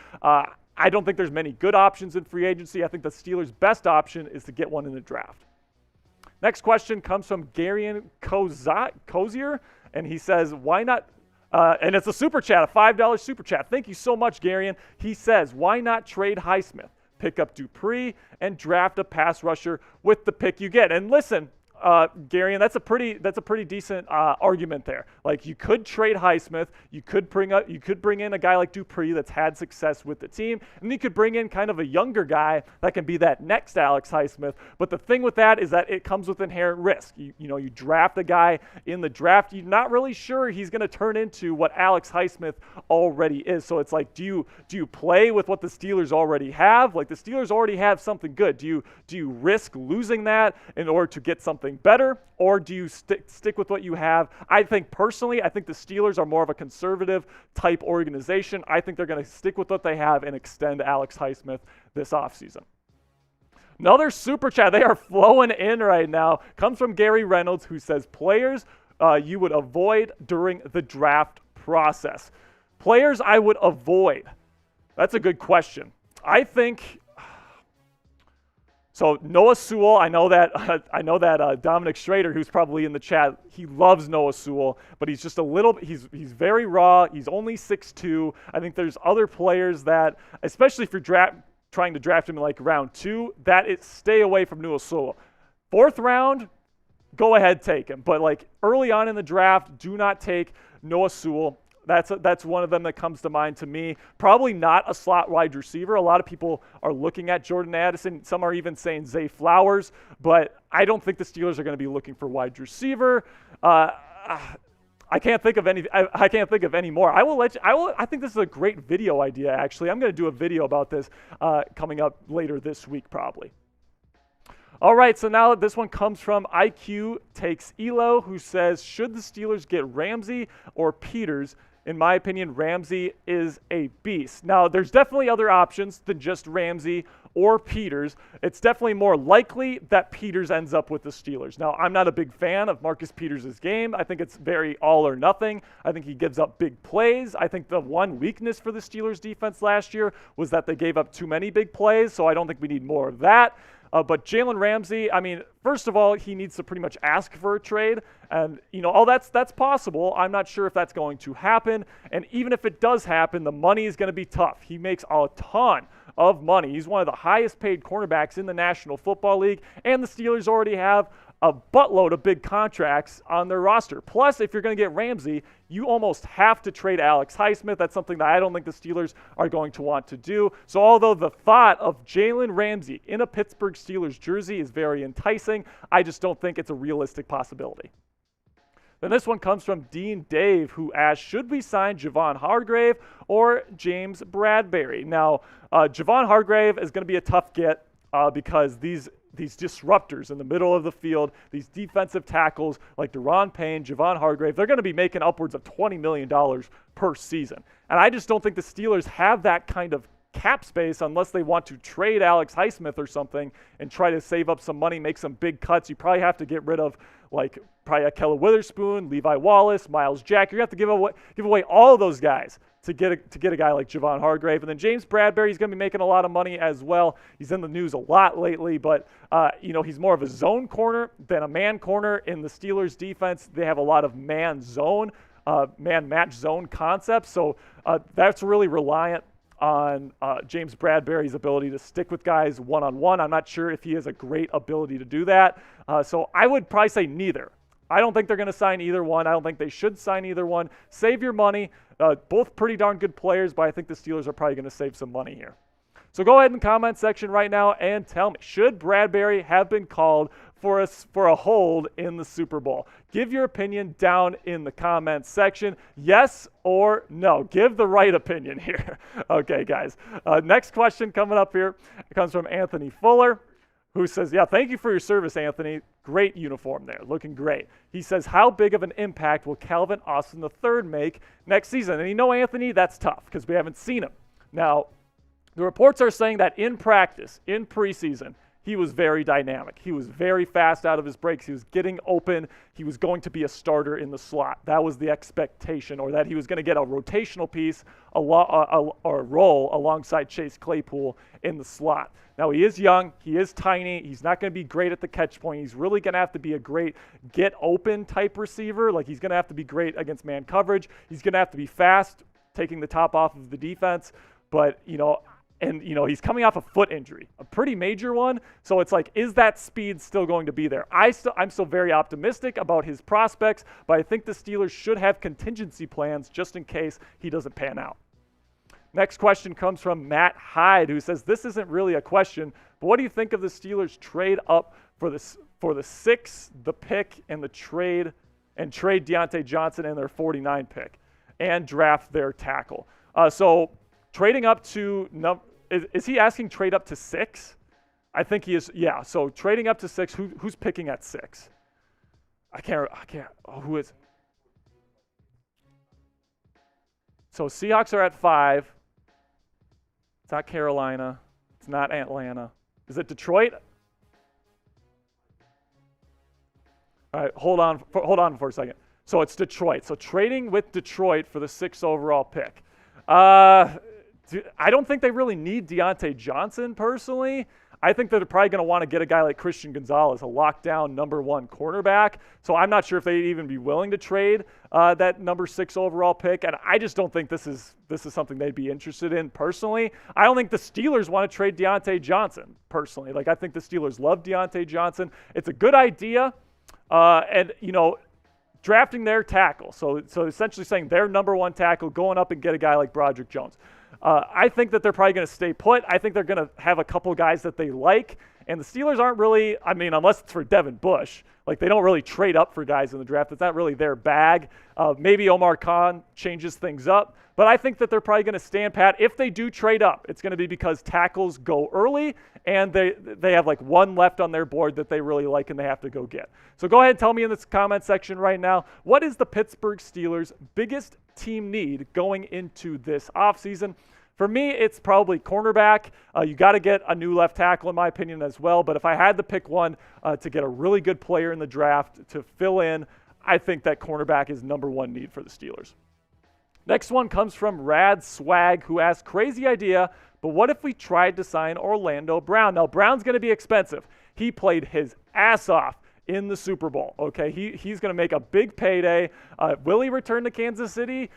I don't think there's many good options in free agency. I think the Steelers' best option is to get one in the draft. Next question comes from Garian Cozier, and he says, why not, and it's a super chat, a $5 super chat. Thank you so much, Garian. He says, why not trade Highsmith, pick up Dupree, and draft a pass rusher with the pick you get? And listen, Gary, and that's a pretty decent argument there. You could trade Highsmith, you could bring in a guy like Dupree that's had success with the team, and you could bring in kind of a younger guy that can be that next Alex Highsmith. But the thing with that is that it comes with inherent risk. You draft a guy in the draft, you're not really sure he's going to turn into what Alex Highsmith already is. So it's do you play with what the Steelers already have? The Steelers already have something good. Do you risk losing that in order to get something better, or do you stick with what you have? I think personally, the Steelers are more of a conservative type organization. I think they're going to stick with what they have and extend Alex Highsmith this offseason. Another super chat, they are flowing in right now, comes from Gary Reynolds, who says players you would avoid during the draft process. Players I would avoid. That's a good question. I think so. Noah Sewell. I know that Dominic Schrader, who's probably in the chat, he loves Noah Sewell, but he's just a little. He's very raw. He's only 6'2". I think there's other players that, especially if you're trying to draft him in like round 2, stay away from Noah Sewell. 4th round, go ahead, take him. But like early on in the draft, do not take Noah Sewell. That's one of them that comes to mind to me. Probably not a slot wide receiver. A lot of people are looking at Jordan Addison. Some are even saying Zay Flowers, but I don't think the Steelers are going to be looking for wide receiver. I can't think of any. I can't think of any more. I think this is a great video idea. Actually, I'm going to do a video about this coming up later this week, probably. All right, so now this one comes from IQ Takes Elo, who says, should the Steelers get Ramsey or Peters? In my opinion, Ramsey is a beast. Now, there's definitely other options than just Ramsey or Peters. It's definitely more likely that Peters ends up with the Steelers. Now, I'm not a big fan of Marcus Peters' game. I think it's very all or nothing. I think he gives up big plays. I think the one weakness for the Steelers defense last year was that they gave up too many big plays, so I don't think we need more of that. But Jalen Ramsey, I mean, first of all, he needs to pretty much ask for a trade. And, that's possible. I'm not sure if that's going to happen. And even if it does happen, the money is going to be tough. He makes a ton of money. He's one of the highest paid cornerbacks in the National Football League. And the Steelers already have a buttload of big contracts on their roster. Plus, if you're going to get Ramsey, you almost have to trade Alex Highsmith. That's something that I don't think the Steelers are going to want to do. So although the thought of Jalen Ramsey in a Pittsburgh Steelers jersey is very enticing, I just don't think it's a realistic possibility. Then this one comes from Dean Dave, who asked, should we sign Javon Hargrave or James Bradberry? Now, Javon Hargrave is going to be a tough get because these disruptors in the middle of the field, these defensive tackles like Deron Payne, Javon Hargrave, they're going to be making upwards of $20 million per season. And I just don't think the Steelers have that kind of cap space unless they want to trade Alex Highsmith or something and try to save up some money, make some big cuts. You probably have to get rid of probably Akella Witherspoon, Levi Wallace, Miles Jack. You're going to have to give away all of those guys to get a guy like Javon Hargrave. And then James Bradberry, he's going to be making a lot of money as well. He's in the news a lot lately, but he's more of a zone corner than a man corner in the Steelers defense. They have a lot of man match zone concepts. So that's really reliant on James Bradberry's ability to stick with guys one-on-one. I'm not sure if he has a great ability to do that. So I would probably say neither. I don't think they're going to sign either one. I don't think they should sign either one. Save your money. Both pretty darn good players, but I think the Steelers are probably going to save some money here. So go ahead in the comment section right now and tell me, should Bradberry have been called for a hold in the Super Bowl? Give your opinion down in the comment section. Yes or no. Give the right opinion here. Okay, guys. Next question coming up here comes from Anthony Fuller, who says, yeah, thank you for your service, Anthony. Great uniform there, looking great. He says, how big of an impact will Calvin Austin III make next season? And Anthony, that's tough because we haven't seen him. Now, the reports are saying that in practice, in preseason, he was very dynamic. He was very fast out of his breaks. He was getting open. He was going to be a starter in the slot. That was the expectation, or that he was going to get a rotational piece, or a role alongside Chase Claypool in the slot. Now, he is young. He is tiny. He's not going to be great at the catch point. He's really going to have to be a great get-open type receiver. Like, he's going to have to be great against man coverage. He's going to have to be fast, taking the top off of the defense. But, he's coming off a foot injury, a pretty major one. So it's like, is that speed still going to be there? I'm still very optimistic about his prospects, but I think the Steelers should have contingency plans just in case he doesn't pan out. Next question comes from Matt Hyde, who says, this isn't really a question, but what do you think of the Steelers trade up for the 6, the pick, and the trade Diontae Johnson and their 49 pick and draft their tackle? So trading up to is he asking trade up to 6? I think he is. Yeah. So trading up to 6. Who's picking at 6? I can't. Oh, who is? So Seahawks are at 5. It's not Carolina. It's not Atlanta. Is it Detroit? All right. Hold on for a second. So it's Detroit. So trading with Detroit for the 6th overall pick. I don't think they really need Diontae Johnson personally. I think that they're probably going to want to get a guy like Christian Gonzalez, a lockdown number 1 cornerback. So I'm not sure if they'd even be willing to trade that number 6 overall pick. And I just don't think this is something they'd be interested in personally. I don't think the Steelers want to trade Diontae Johnson personally. Like, I think the Steelers love Diontae Johnson. It's a good idea. And, drafting their tackle. So essentially saying their number 1 tackle, going up and get a guy like Broderick Jones. I think that they're probably going to stay put. I think they're going to have a couple guys that they like. And the Steelers aren't really, unless it's for Devin Bush, like they don't really trade up for guys in the draft. It's not really their bag. Maybe Omar Khan changes things up. But I think that they're probably going to stand pat. If they do trade up, it's going to be because tackles go early and they have like 1 left on their board that they really like and they have to go get. So go ahead and tell me in this comment section right now, what is the Pittsburgh Steelers' biggest team need going into this offseason? For me, it's probably cornerback. You got to get a new left tackle, in my opinion, as well. But if I had to pick one to get a really good player in the draft to fill in, I think that cornerback is number 1 need for the Steelers. Next one comes from Rad Swag, who asks, crazy idea, but what if we tried to sign Orlando Brown? Now, Brown's going to be expensive. He played his ass off in the Super Bowl, okay? He's going to make a big payday. Will he return to Kansas City?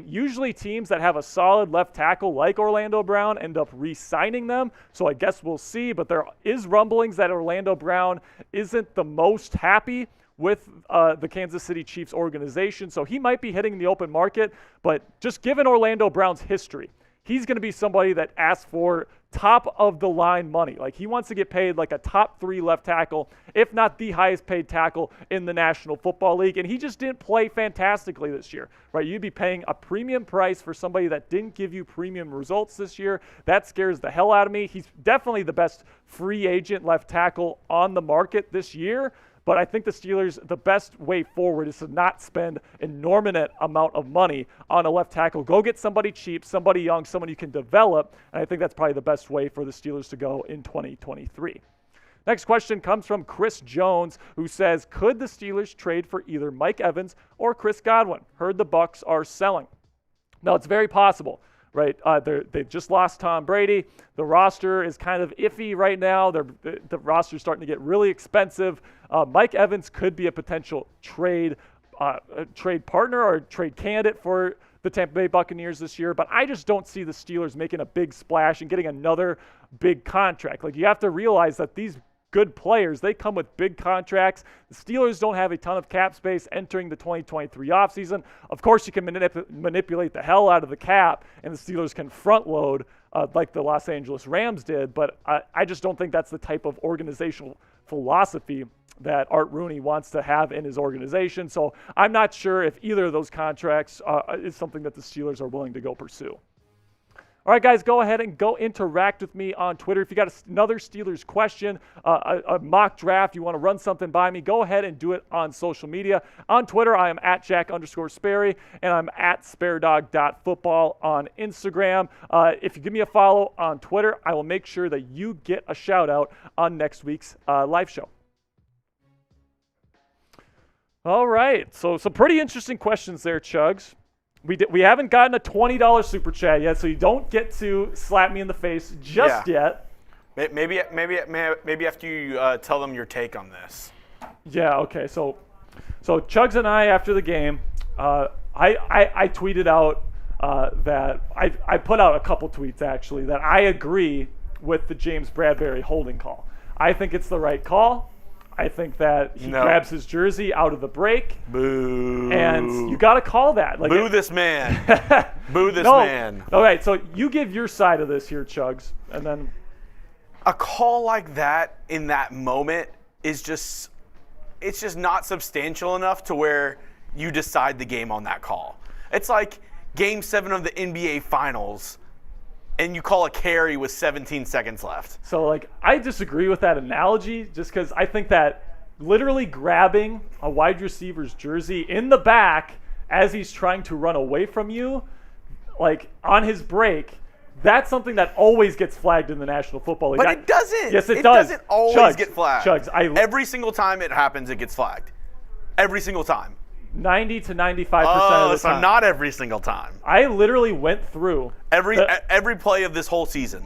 Usually teams that have a solid left tackle like Orlando Brown end up re-signing them, so I guess we'll see. But there is rumblings that Orlando Brown isn't the most happy with the Kansas City Chiefs organization, so he might be hitting the open market. But just given Orlando Brown's history, he's going to be somebody that asks for top-of-the-line money. Like, he wants to get paid like a top 3 left tackle, if not the highest paid tackle in the National Football League. And he just didn't play fantastically this year, right? You'd be paying a premium price for somebody that didn't give you premium results this year. That scares the hell out of me. He's definitely the best free agent left tackle on the market this year. But I think the Steelers, the best way forward is to not spend an inordinate amount of money on a left tackle. Go get somebody cheap, somebody young, someone you can develop. And I think that's probably the best way for the Steelers to go in 2023. Next question comes from Chris Jones, who says, could the Steelers trade for either Mike Evans or Chris Godwin? Heard the Bucs are selling. Now, it's very possible. Right, they've just lost Tom Brady. The roster is kind of iffy right now. The roster's starting to get really expensive. Mike Evans could be a potential trade partner or trade candidate for the Tampa Bay Buccaneers this year, but I just don't see the Steelers making a big splash and getting another big contract. Like, you have to realize that these good players, they come with big contracts. The Steelers don't have a ton of cap space entering the 2023 offseason. Of course, you can manipulate the hell out of the cap, and the Steelers can front load like the Los Angeles Rams did, but I just don't think that's the type of organizational philosophy that Art Rooney wants to have in his organization. So I'm not sure if either of those contracts is something that the Steelers are willing to go pursue. All right, guys, go ahead and go interact with me on Twitter. If you got another Steelers question, a mock draft, you want to run something by me, go ahead and do it on social media. On Twitter, I am at Jack_Sperry, and I'm at SpareDog.football on Instagram. If you give me a follow on Twitter, I will make sure that you get a shout-out on next week's live show. All right, so some pretty interesting questions there, Chugs. We haven't gotten a $20 super chat yet, so you don't get to slap me in the face just yet. Maybe after you tell them your take on this. Yeah. Okay. So Chugs and I, after the game, I tweeted out that I put out a couple tweets actually that I agree with the James Bradberry holding call. I think it's the right call. I think that he grabs his jersey out of the break. Boo. And you got to call that. Like, boo this man. Boo this man. All right, so you give your side of this here, Chugs, and then. A call like that in that moment is just not substantial enough to where you decide the game on that call. It's like Game 7 of the NBA Finals, and you call a carry with 17 seconds left. So, like, I disagree with that analogy just because I think that literally grabbing a wide receiver's jersey in the back as he's trying to run away from you, like, on his break, that's something that always gets flagged in the National Football League. But it doesn't. Yes, it does. It doesn't always get flagged. Chugs, every single time it happens, it gets flagged. Every single time. 90 to 95% of Oh, the so time. not every single time. I literally went through Every play of this whole season.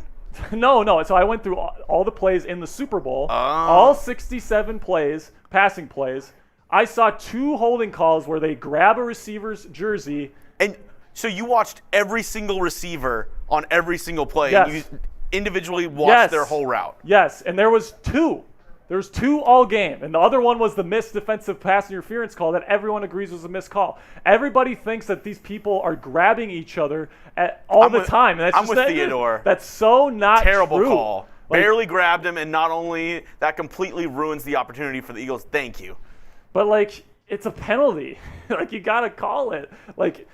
No. So I went through all the plays in the Super Bowl, all 67 plays, passing plays. I saw 2 holding calls where they grab a receiver's jersey. And so you watched every single receiver on every single play. Yes. And you individually watched their whole route. Yes, and there was 2. There was 2 all game, and the other one was the missed defensive pass interference call that everyone agrees was a missed call. Everybody thinks that these people are grabbing each other all the time. And that's I'm with Theodore. That's so not Terrible true. call. Like, Barely grabbed him, and not only that completely ruins the opportunity for the Eagles. Thank you. But like, it's a penalty. Like, you gotta call it. Like,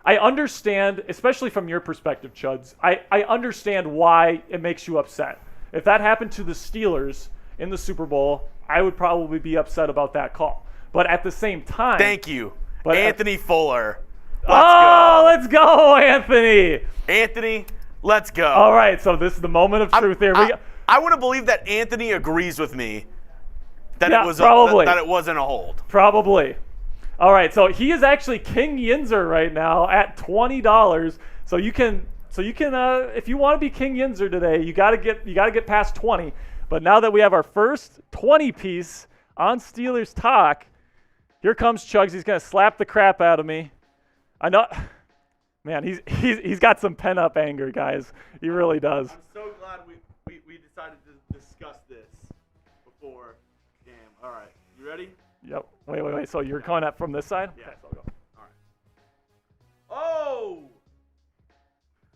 I understand, especially from your perspective, Chuds. I understand why it makes you upset. If that happened to the Steelers in the Super Bowl, I would probably be upset about that call. But at the same time, Thank you, But Anthony Fuller. Let's go, Anthony. Anthony, let's go. All right, so this is the moment of truth here. I want to believe that Anthony agrees with me that Yeah, it was probably. that it wasn't a hold. Probably. All right, so he is actually King Yinzer right now at $20. So you can if you want to be King Yinzer today, you got to get past 20. But now that we have our first 20 piece on Steelers Talk, here comes Chugs. He's going to slap the crap out of me. I know, man, he's got some pent-up anger, guys. He really does. I'm so glad we decided to discuss this before game. All right, you ready? Yep. Wait. So you're coming up from this side? Yeah. Okay, so I'll go. All right. Oh,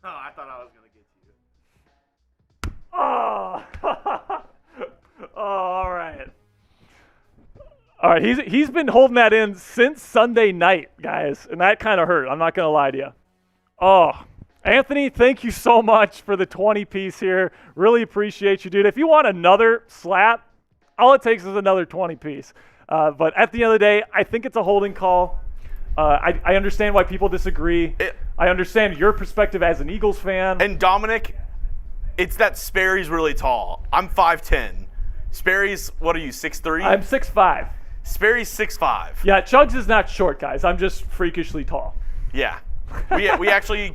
I thought I was gonna get you. Oh. All right. All right. He's been holding that in since Sunday night, guys, and that kind of hurt. I'm not gonna lie to you. Oh, Anthony, thank you so much for the 20 piece here. Really appreciate you, dude. If you want another slap, all it takes is another 20 piece. But at the end of the day, I think it's a holding call. I understand why people disagree. I understand your perspective as an Eagles fan. And Dominic, it's that Sperry's really tall. I'm 5'10". Sperry's, what are you, 6'3"? I'm 6'5". Sperry's 6'5". Yeah, Chugs is not short, guys. I'm just freakishly tall. Yeah. We actually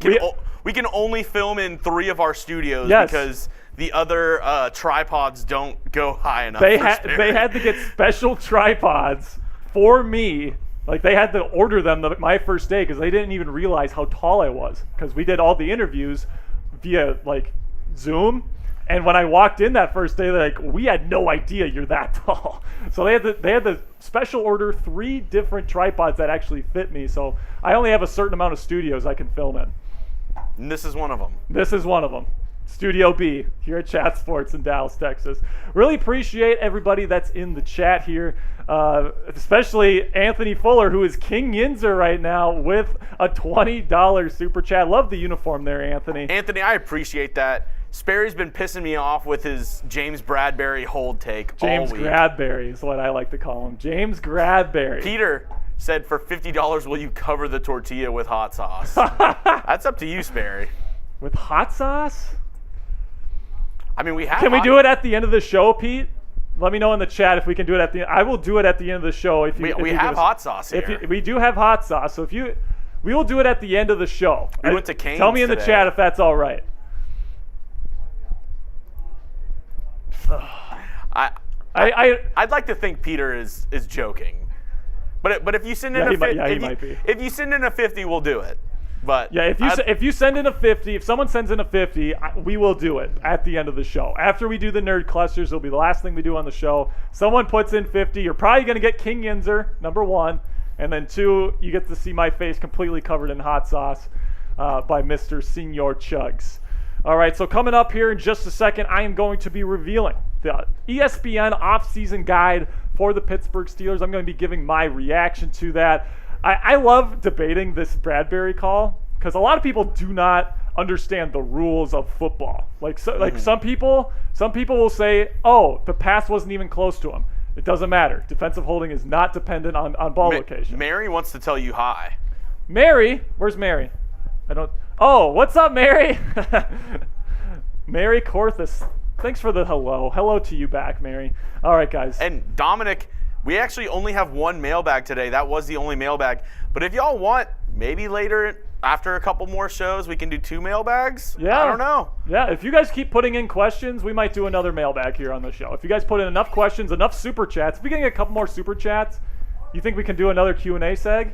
we can only film in 3 of our studios because the other tripods don't go high enough. They had to get special tripods for me. Like, they had to order them my first day because they didn't even realize how tall I was, because we did all the interviews via like Zoom. And when I walked in that first day, they're like, we had no idea you're that tall. So they had to special order 3 different tripods that actually fit me. So I only have a certain amount of studios I can film in. And this is one of them. This is one of them. Studio B here at Chat Sports in Dallas, Texas. Really appreciate everybody that's in the chat here, especially Anthony Fuller, who is King Yinzer right now with a $20 super chat. Love the uniform there, Anthony. Anthony, I appreciate that. Sperry's been pissing me off with his James Bradbury hold take James all week. Bradbury is what I like to call him. James Bradbury. Peter said, for $50, will you cover the tortilla with hot sauce? That's up to you, Sperry. With hot sauce? I mean, we have. Can we do it at the end of the show, Pete? Let me know in the chat if we can do it at the end. I will do it at the end of the show if you. We have hot sauce here. We do have hot sauce, so we will do it at the end of the show. We went to Cane's Tell me in the today. chat if that's all right. I'd like to think Peter is joking, but if you send in if you send in a 50, we'll do it. But yeah, if you send in a 50, if someone sends in a 50, we will do it at the end of the show. After we do the nerd clusters, it'll be the last thing we do on the show. Someone puts in 50, you're probably going to get King Yinzer, number 1, and then 2, you get to see my face completely covered in hot sauce by Mr. Senior Chugs. All right, so coming up here in just a second, I am going to be revealing the ESPN offseason guide for the Pittsburgh Steelers. I'm going to be giving my reaction to that. I love debating this Bradbury call because a lot of people do not understand the rules of football. Like some people will say, "Oh, the pass wasn't even close to him." It doesn't matter. Defensive holding is not dependent on ball location. Mary wants to tell you hi. Mary, where's Mary? Oh, what's up, Mary? Mary Corthus. Thanks for the hello. Hello to you back, Mary. All right, guys. And Dominic, We actually only have one mailbag today. That was the only mailbag. But if y'all want, maybe later, after a couple more shows, we can do 2 mailbags. Yeah. I don't know. Yeah, if you guys keep putting in questions, we might do another mailbag here on the show. If you guys put in enough questions, enough super chats, if we can get a couple more super chats, you think we can do another Q&A seg?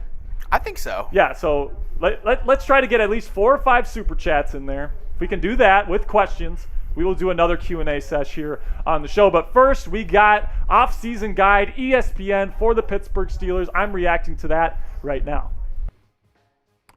I think so. Yeah, so let's try to get at least 4 or 5 super chats in there. If we can do that with questions, we will do another Q&A sesh here on the show. But first, we got off-season guide ESPN for the Pittsburgh Steelers. I'm reacting to that right now.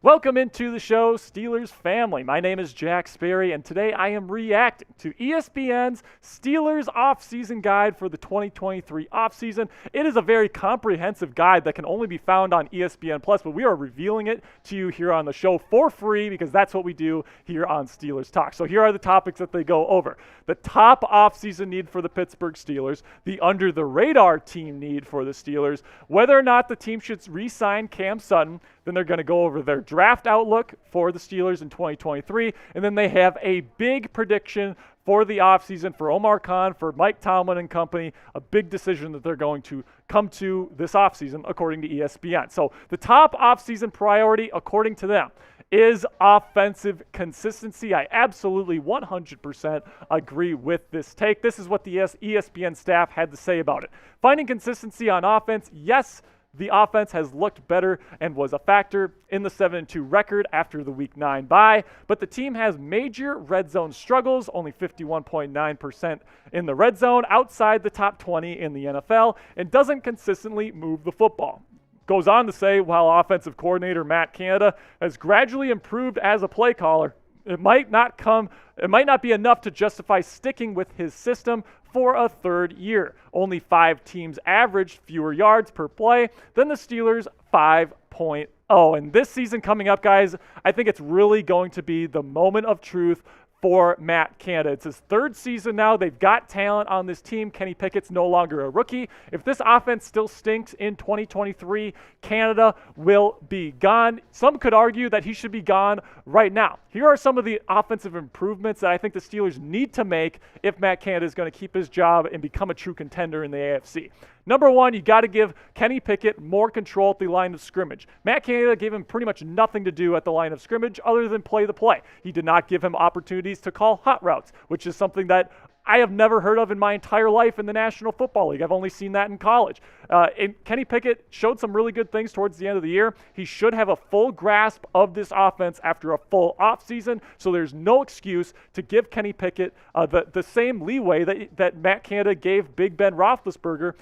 Welcome into the show, Steelers family. My name is Jack Sperry, and today I am reacting to ESPN's Steelers offseason guide for the 2023 offseason. It is a very comprehensive guide that can only be found on ESPN+, but we are revealing it to you here on the show for free because that's what we do here on Steelers Talk. So here are the topics that they go over. The top offseason need for the Pittsburgh Steelers, the under-the-radar team need for the Steelers, whether or not the team should re-sign Cam Sutton. Then they're going to go over their draft outlook for the Steelers in 2023. And then they have a big prediction for the offseason for Omar Khan, for Mike Tomlin and company, a big decision that they're going to come to this offseason, according to ESPN. So the top offseason priority, according to them, is offensive consistency. I absolutely 100% agree with this take. This is what the ESPN staff had to say about it. Finding consistency on offense, yes, the offense has looked better and was a factor in the 7-2 record after the Week 9 bye, but the team has major red zone struggles, only 51.9% in the red zone, outside the top 20 in the NFL, and doesn't consistently move the football. Goes on to say, while offensive coordinator Matt Canada has gradually improved as a play caller, it might not be enough to justify sticking with his system for a third year. Only 5 teams averaged fewer yards per play than the Steelers' 5.0. And this season coming up, guys, I think it's really going to be the moment of truth for Matt Canada. It's his 3rd season now. They've got talent on this team. Kenny Pickett's no longer a rookie. If this offense still stinks in 2023, Canada will be gone. Some could argue that he should be gone right now. Here are some of the offensive improvements that I think the Steelers need to make if Matt Canada is going to keep his job and become a true contender in the AFC. Number 1, you got to give Kenny Pickett more control at the line of scrimmage. Matt Canada gave him pretty much nothing to do at the line of scrimmage other than play the play. He did not give him opportunities to call hot routes, which is something that I have never heard of in my entire life in the National Football League. I've only seen that in college. And Kenny Pickett showed some really good things towards the end of the year. He should have a full grasp of this offense after a full offseason, so there's no excuse to give Kenny Pickett the same leeway that Matt Canada gave Big Ben Roethlisberger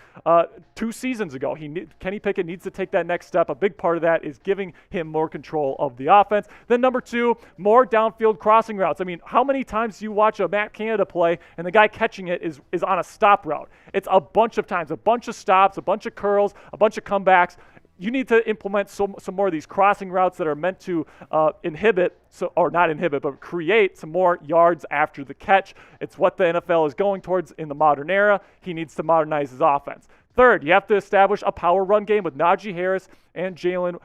2 seasons ago. Kenny Pickett needs to take that next step. A big part of that is giving him more control of the offense. Then number 2, more downfield crossing routes. I mean, how many times do you watch a Matt Canada play and the guy catching it is on a stop route? It's a bunch of times, a bunch of stops, a bunch of curls, a bunch of comebacks. You need to implement some more of these crossing routes that are meant to create some more yards after the catch. It's what the NFL is going towards in the modern era. He needs to modernize his offense. Third, you have to establish a power run game with Najee Harris and Jalen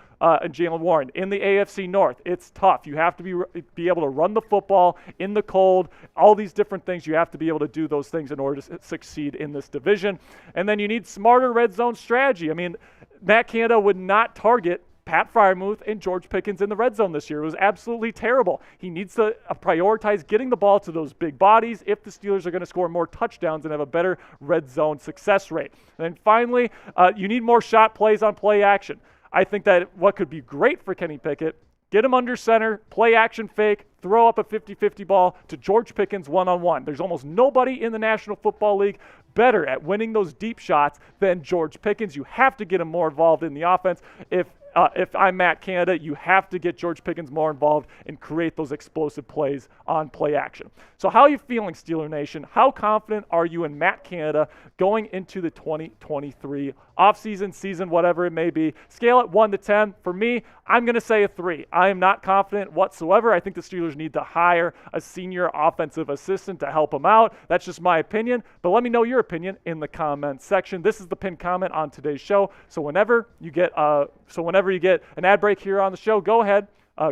Warren in the AFC North. It's tough. You have to be able to run the football in the cold, all these different things. You have to be able to do those things in order to succeed in this division. And then you need smarter red zone strategy. I mean, Matt Canada would not target Pat Freiermuth and George Pickens in the red zone this year. It was absolutely terrible. He needs to prioritize getting the ball to those big bodies if the Steelers are going to score more touchdowns and have a better red zone success rate. And then finally, you need more shot plays on play action. I think that what could be great for Kenny Pickett, get him under center, play action fake, throw up a 50-50 ball to George Pickens one-on-one. There's almost nobody in the National Football League better at winning those deep shots than George Pickens. You have to get him more involved in the offense. If I'm Matt Canada, you have to get George Pickens more involved and create those explosive plays on play action. So how are you feeling, Steeler Nation? How confident are you in Matt Canada going into the 2023 offseason, season, whatever it may be? Scale it 1 to 10. For me, I'm going to say a 3. I am not confident whatsoever. I think the Steelers need to hire a senior offensive assistant to help them out. That's just my opinion. But let me know your opinion in the comments section. This is the pinned comment on today's show. So whenever you get an ad break here on the show, go ahead,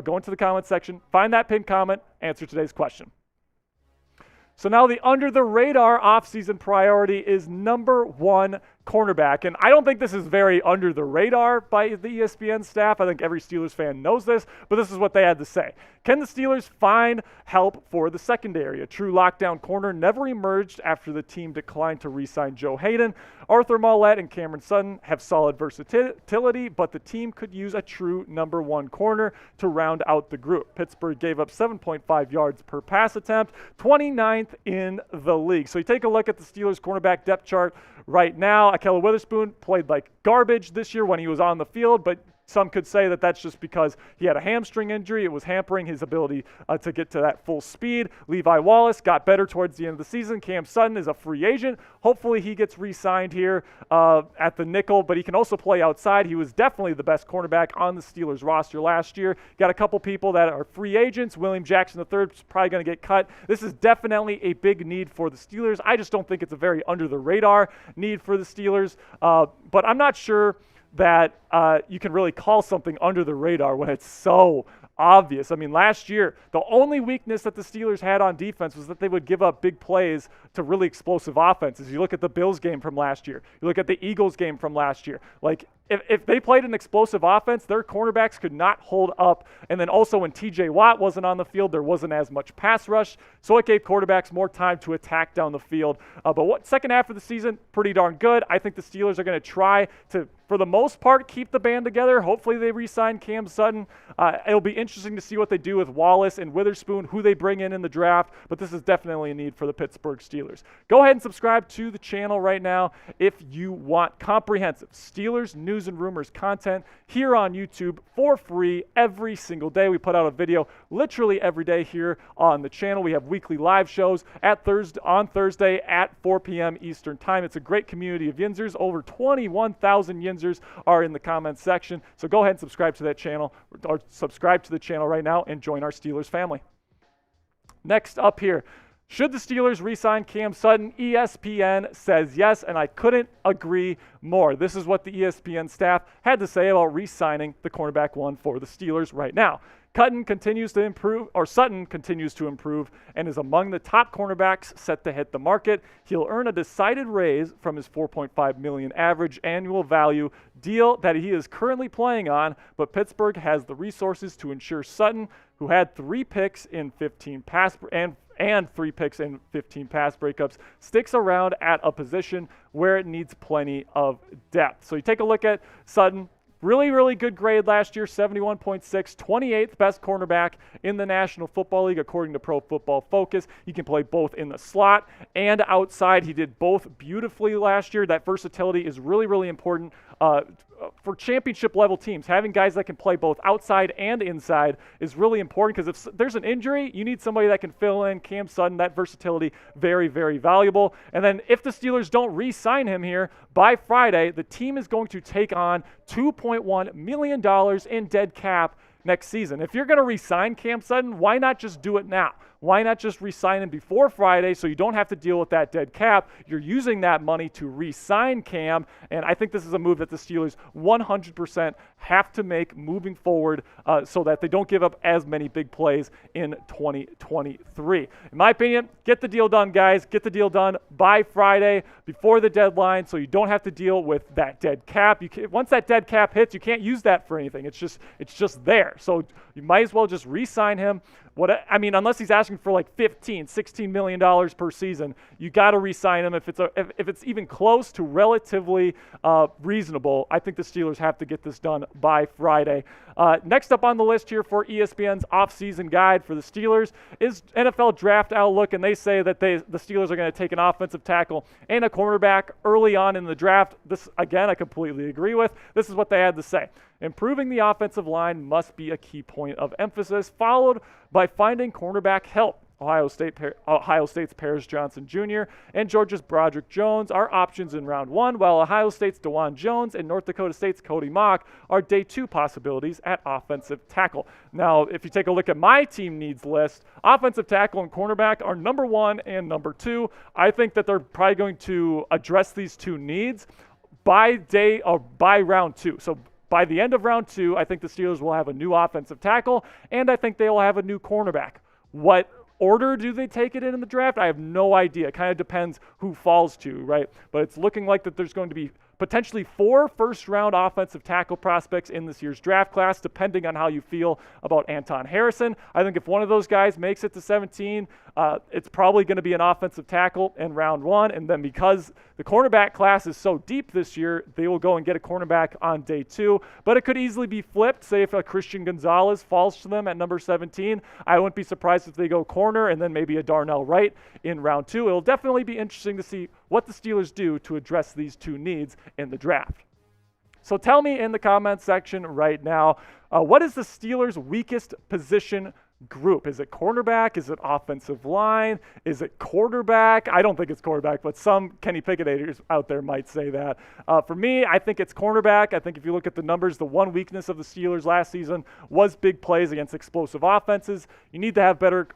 go into the comments section, find that pinned comment, answer today's question. So now the under-the-radar offseason priority is number 1 cornerback. And I don't think this is very under the radar by the ESPN staff. I think every Steelers fan knows this, but this is what they had to say. Can the Steelers find help for the secondary? A true lockdown corner never emerged after the team declined to re-sign Joe Hayden. Arthur Mollett and Cameron Sutton have solid versatility, but the team could use a true number 1 corner to round out the group. Pittsburgh gave up 7.5 yards per pass attempt, 29th in the league. So you take a look at the Steelers cornerback depth chart right now. Ahkello Witherspoon played like garbage this year when he was on the field, but some could say that that's just because he had a hamstring injury. It was hampering his ability to get to that full speed. Levi Wallace got better towards the end of the season. Cam Sutton is a free agent. Hopefully he gets re-signed here at the nickel, but he can also play outside. He was definitely the best cornerback on the Steelers roster last year. Got a couple people that are free agents. William Jackson III is probably going to get cut. This is definitely a big need for the Steelers. I just don't think it's a very under-the-radar need for the Steelers, but I'm not sure that you can really call something under the radar when it's so obvious. I mean, last year, the only weakness that the Steelers had on defense was that they would give up big plays to really explosive offenses. You look at the Bills game from last year. You look at the Eagles game from last year. Like, if they played an explosive offense, their cornerbacks could not hold up. And then also when TJ Watt wasn't on the field, there wasn't as much pass rush. So it gave quarterbacks more time to attack down the field. But second half of the season, pretty darn good. I think the Steelers are going to try to, for the most part, keep the band together. Hopefully they re-sign Cam Sutton. It'll be interesting to see what they do with Wallace and Witherspoon, who they bring in the draft. But this is definitely a need for the Pittsburgh Steelers. Go ahead and subscribe to the channel right now if you want comprehensive Steelers news and rumors content here on YouTube for free every single day. We put out a video literally every day here on the channel. We have weekly live shows on Thursday at 4 p.m. Eastern Time. It's a great community of Yinzers. Over 21,000 Yinzers are in the comments section. So go ahead and subscribe to that channel, or subscribe to the channel right now and join our Steelers family. Next up here, should the Steelers re-sign Cam Sutton? ESPN says yes, and I couldn't agree more. This is what the ESPN staff had to say about re-signing the cornerback 1 for the Steelers right now. Sutton continues to improve and is among the top cornerbacks set to hit the market. He'll earn a decided raise from his $4.5 million average annual value deal that he is currently playing on, but Pittsburgh has the resources to ensure Sutton, who had 3 picks in 15 pass breakups, sticks around at a position where it needs plenty of depth. So you take a look at Sutton. Really, really good grade last year, 71.6, 28th best cornerback in the National Football League, according to Pro Football Focus. He can play both in the slot and outside. He did both beautifully last year. That versatility is really, really important for championship-level teams. Having guys that can play both outside and inside is really important, because if there's an injury, you need somebody that can fill in. Cam Sutton, that versatility, very, very valuable. And then if the Steelers don't re-sign him here by Friday, the team is going to take on $2.1 million in dead cap next season. If you're going to re-sign Cam Sutton, why not just do it now? Why not just re-sign him before Friday so you don't have to deal with that dead cap? You're using that money to re-sign Cam, and I think this is a move that the Steelers 100% have to make moving forward so that they don't give up as many big plays in 2023. In my opinion, get the deal done, guys. Get the deal done by Friday before the deadline so you don't have to deal with that dead cap. Once that dead cap hits, you can't use that for anything. It's just there. So you might as well just re-sign him. Unless he's asking for like $16 million per season, you got to re-sign him. If it's even close to relatively reasonable, I think the Steelers have to get this done by Friday. Next up on the list here for ESPN's offseason guide for the Steelers is NFL Draft Outlook, and they say that the Steelers are going to take an offensive tackle and a cornerback early on in the draft. This, again, I completely agree with. This is what they had to say. Improving the offensive line must be a key point of emphasis, followed by finding cornerback help. Ohio State's Paris Johnson Jr. and Georgia's Broderick Jones are options in round 1, while Ohio State's DeJuan Jones and North Dakota State's Cody Mock are day 2 possibilities at offensive tackle. Now, if you take a look at my team needs list, offensive tackle and cornerback are number 1 and number 2. I think that they're probably going to address these 2 needs by round 2. So by the end of round 2, I think the Steelers will have a new offensive tackle, and I think they will have a new cornerback. What order do they take it in the draft? I have no idea. It kind of depends who falls to, right? But it's looking like that there's going to be potentially 4 first-round offensive tackle prospects in this year's draft class, depending on how you feel about Anton Harrison. I think if one of those guys makes it to 17, it's probably going to be an offensive tackle in round 1. And then because the cornerback class is so deep this year, they will go and get a cornerback on day 2. But it could easily be flipped. Say if a Christian Gonzalez falls to them at number 17, I wouldn't be surprised if they go corner and then maybe a Darnell Wright in round 2. It'll definitely be interesting to see what the Steelers do to address these 2 needs in the draft. So tell me in the comments section right now, what is the Steelers' weakest position group? Is it cornerback? Is it offensive line? Is it quarterback? I don't think it's quarterback, but some Kenny Pickett haters out there might say that. For me, I think it's cornerback. I think if you look at the numbers, the one weakness of the Steelers last season was big plays against explosive offenses. You need to have better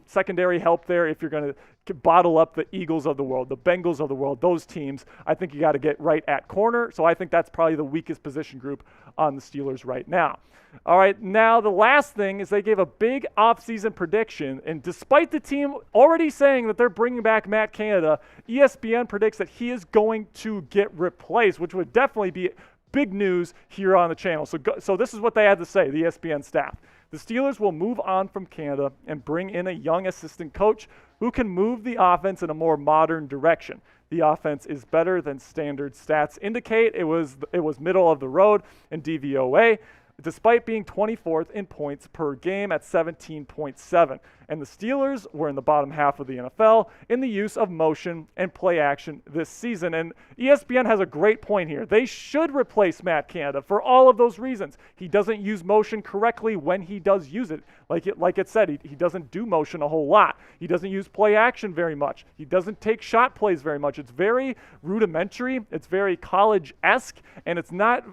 secondary help there if you're going to bottle up the Eagles of the world, the Bengals of the world, those teams. I think you got to get right at corner. So I think that's probably the weakest position group on the Steelers right now. All right, now the last thing is they gave a big offseason prediction, and despite the team already saying that they're bringing back Matt Canada, ESPN predicts that he is going to get replaced, which would definitely be big news here on the channel. So this is what they had to say, the ESPN staff. The Steelers will move on from Canada and bring in a young assistant coach who can move the offense in a more modern direction. The offense is better than standard stats indicate. It was middle of the road in DVOA, despite being 24th in points per game at 17.7. And the Steelers were in the bottom half of the NFL in the use of motion and play action this season. And ESPN has a great point here. They should replace Matt Canada for all of those reasons. He doesn't use motion correctly when he does use it. Like it said, he doesn't do motion a whole lot. He doesn't use play action very much. He doesn't take shot plays very much. It's very rudimentary. It's very college-esque, and it's not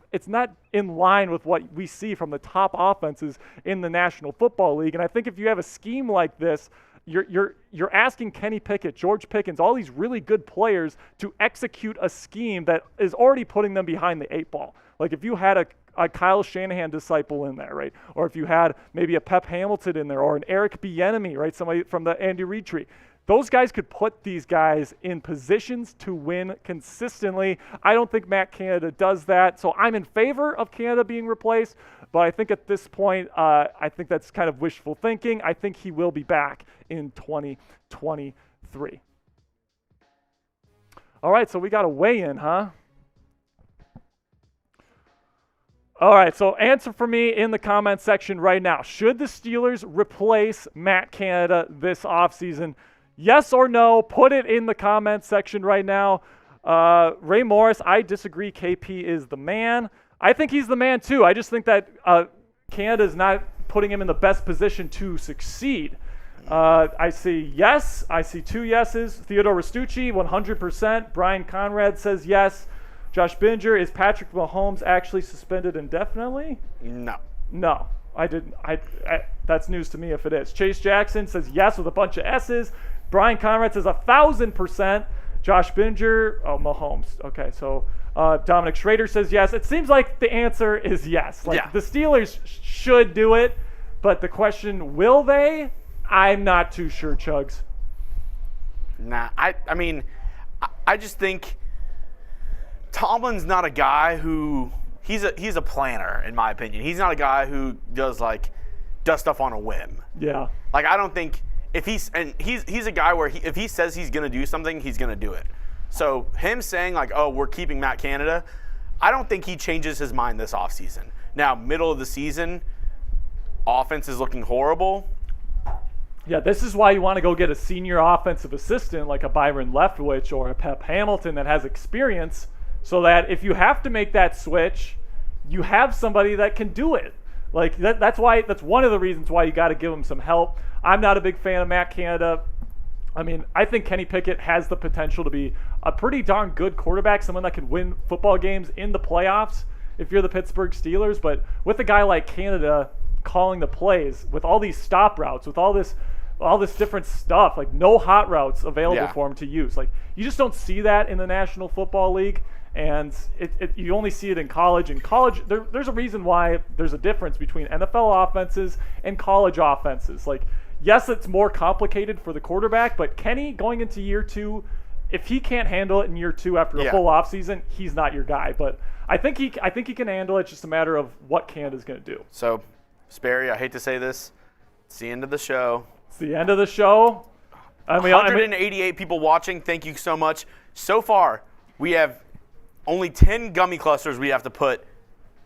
in line with what we see from the top offenses in the National Football League. And I think if you have a scheme like this, you're asking Kenny Pickett, George Pickens, all these really good players to execute a scheme that is already putting them behind the 8 ball. Like if you had a Kyle Shanahan disciple in there, right? Or if you had maybe a Pep Hamilton in there or an Eric Bieniemy, right? Somebody from the Andy Reid tree. Those guys could put these guys in positions to win consistently. I don't think Matt Canada does that, so I'm in favor of Canada being replaced, but I think at this point, I think that's kind of wishful thinking. I think he will be back in 2023. All right, so we got a weigh-in, huh? All right, so answer for me in the comment section right now. Should the Steelers replace Matt Canada this offseason? Yes or no? Put it in the comment section right now. Ray Morris, I disagree. KP is the man. I think he's the man too. I just think that Canada is not putting him in the best position to succeed. I see yes. I see 2 yeses. Theodore Restucci, 100%. Brian Conrad says yes. Josh Binger, is Patrick Mahomes actually suspended indefinitely? No. I didn't. That's news to me if it is. Chase Jackson says yes with a bunch of S's. Brian Conrad says 1,000%. Josh Binger, Mahomes. Okay, so Dominic Schrader says yes. It seems like the answer is yes. The Steelers should do it, but the question, will they? I'm not too sure, Chugs. Nah, I mean, I just think Tomlin's not a guy who he's a planner, in my opinion. He's not a guy who does stuff on a whim. Yeah. I don't think he's a guy where if he says he's gonna do something, he's gonna do it. So him saying we're keeping Matt Canada, I don't think he changes his mind this offseason. Now, middle of the season, offense is looking horrible. Yeah, this is why you want to go get a senior offensive assistant like a Byron Leftwich or a Pep Hamilton that has experience, so that if you have to make that switch, you have somebody that can do it. That's one of the reasons why you got to give him some help. I'm not a big fan of Matt Canada. I mean, I think Kenny Pickett has the potential to be a pretty darn good quarterback, someone that could win football games in the playoffs if you're the Pittsburgh Steelers. But with a guy like Canada calling the plays, with all these stop routes, with all this different stuff, no hot routes available for him to use. You just don't see that in the National Football League. And you only see it in college. In college, there's a reason why there's a difference between NFL offenses and college offenses. yes, it's more complicated for the quarterback, but Kenny going into year 2, if he can't handle it in year 2 after a full offseason, he's not your guy. But I think he can handle it. It's just a matter of what Canada's going to do. So, Sperry, I hate to say this, it's the end of the show. It's the end of the show. 188 people watching. Thank you so much. So far, we have only 10 gummy clusters we have to put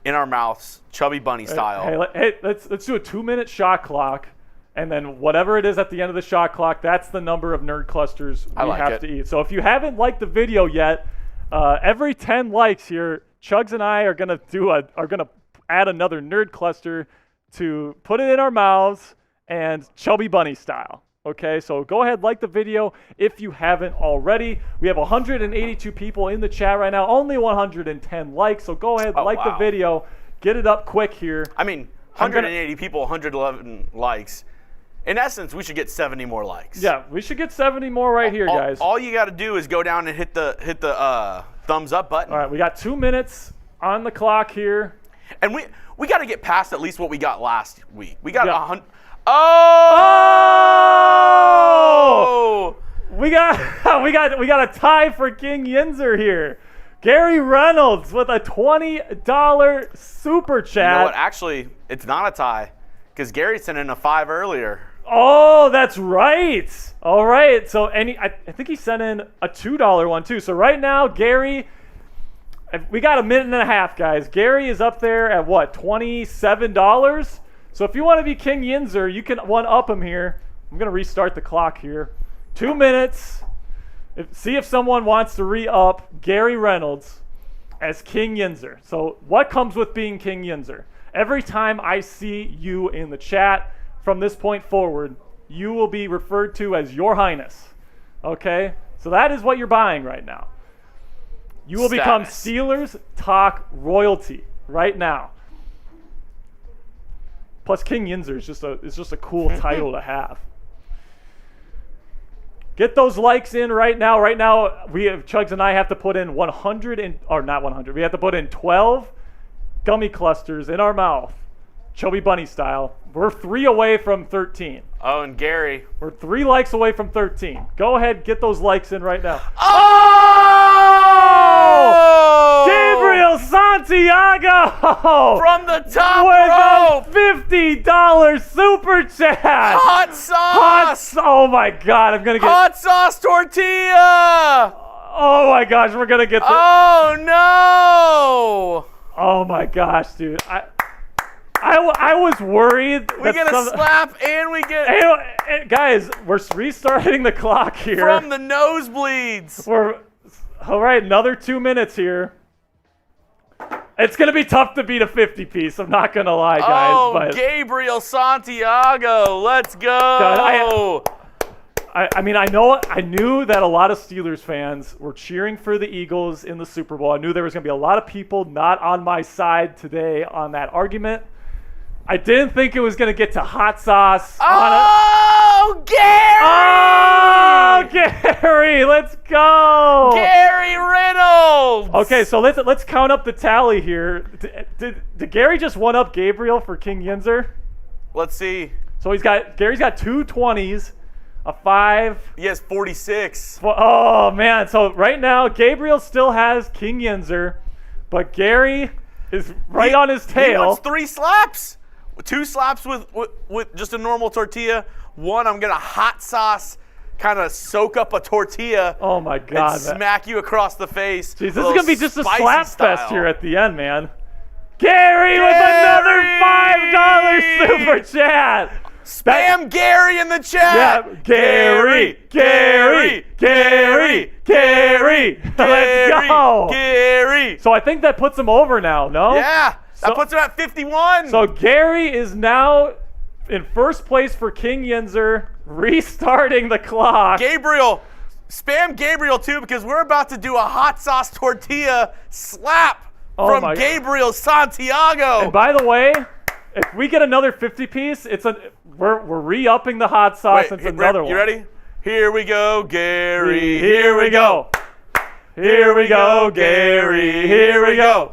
in our mouths, Chubby Bunny style. Hey, let's do a 2-minute shot clock, and then whatever it is at the end of the shot clock, that's the number of nerd clusters we have to eat. So if you haven't liked the video yet, every 10 likes here, Chugs and I are gonna add another nerd cluster to put it in our mouths and Chubby Bunny style. Okay, so go ahead, like the video if you haven't already. We have 182 people in the chat right now, only 110 likes, so go ahead, the video, get it up quick here. I mean, 180 people, 111 likes. In essence, we should get 70 more likes. Yeah, we should get 70 more right here, guys. All you got to do is go down and hit the thumbs up button. All right, we got 2 minutes on the clock here. And we got to get past at least what we got last week. We got 100. Oh! We got a tie for King Yinzer here. Gary Reynolds with a $20 super chat. You know what? Actually, it's not a tie because Gary sent in a 5 earlier. Oh, that's right. All right. So I think he sent in a $2 one too. So right now, Gary, we got a minute and a half, guys. Gary is up there at what, $27? So if you want to be King Yinzer, you can one-up him here. I'm going to restart the clock here. 2 minutes. See if someone wants to re-up Gary Reynolds as King Yinzer. So what comes with being King Yinzer? Every time I see you in the chat from this point forward, you will be referred to as Your Highness. Okay? So that is what you're buying right now. You will become Steelers Talk royalty right now. Plus, King Yinzer is just a cool title to have. Get those likes in right now. Right now, Chugs and I have to put in 100. We have to put in 12 gummy clusters in our mouth, Chubby Bunny style. We're 3 away from 13. Oh, and Gary. We're 3 likes away from 13. Go ahead, get those likes in right now. Oh! Gabriel Santiago! From the top row! $50 super chat! Hot sauce! Oh my God, I'm gonna get hot sauce tortilla! Oh my gosh, we're gonna get Oh no! Oh my gosh, dude. I was worried. We get a slap and we get... Hey, guys, we're restarting the clock here. From the nosebleeds. All right, another 2 minutes here. It's going to be tough to beat a 50-piece. I'm not going to lie, guys. Oh, but Gabriel Santiago. Let's go. God, I mean, I knew that a lot of Steelers fans were cheering for the Eagles in the Super Bowl. I knew there was going to be a lot of people not on my side today on that argument. I didn't think it was going to get to hot sauce. Oh, Gary! Oh, Gary, let's go! Gary Reynolds! Okay, so let's count up the tally here. Did Gary just one up Gabriel for King Yinzer? Let's see. So Gary's got 2 20s, a 5. He has 46. Oh man! So right now Gabriel still has King Yinzer, but Gary is right on his tail. He wants 3 slaps. 2 slaps with just a normal tortilla. 1, I'm gonna hot sauce, kind of soak up a tortilla. Oh my God! And smack you across the face. Jeez, this is gonna be just a slap fest here at the end, man. Gary with another $5 super chat. Spam Gary in the chat. Yeah, Gary. Let's go. Gary. So I think that puts him over now, no? Yeah. That puts him at 51. So Gary is now in first place for King Yinzer, restarting the clock. Gabriel, spam Gabriel too, because we're about to do a hot sauce tortilla slap from Gabriel Santiago. And by the way, if we get another 50-piece, we're re-upping the hot sauce. It's another one. You ready? Here we go, Gary. Here we go. Here we go, Gary. Here we go.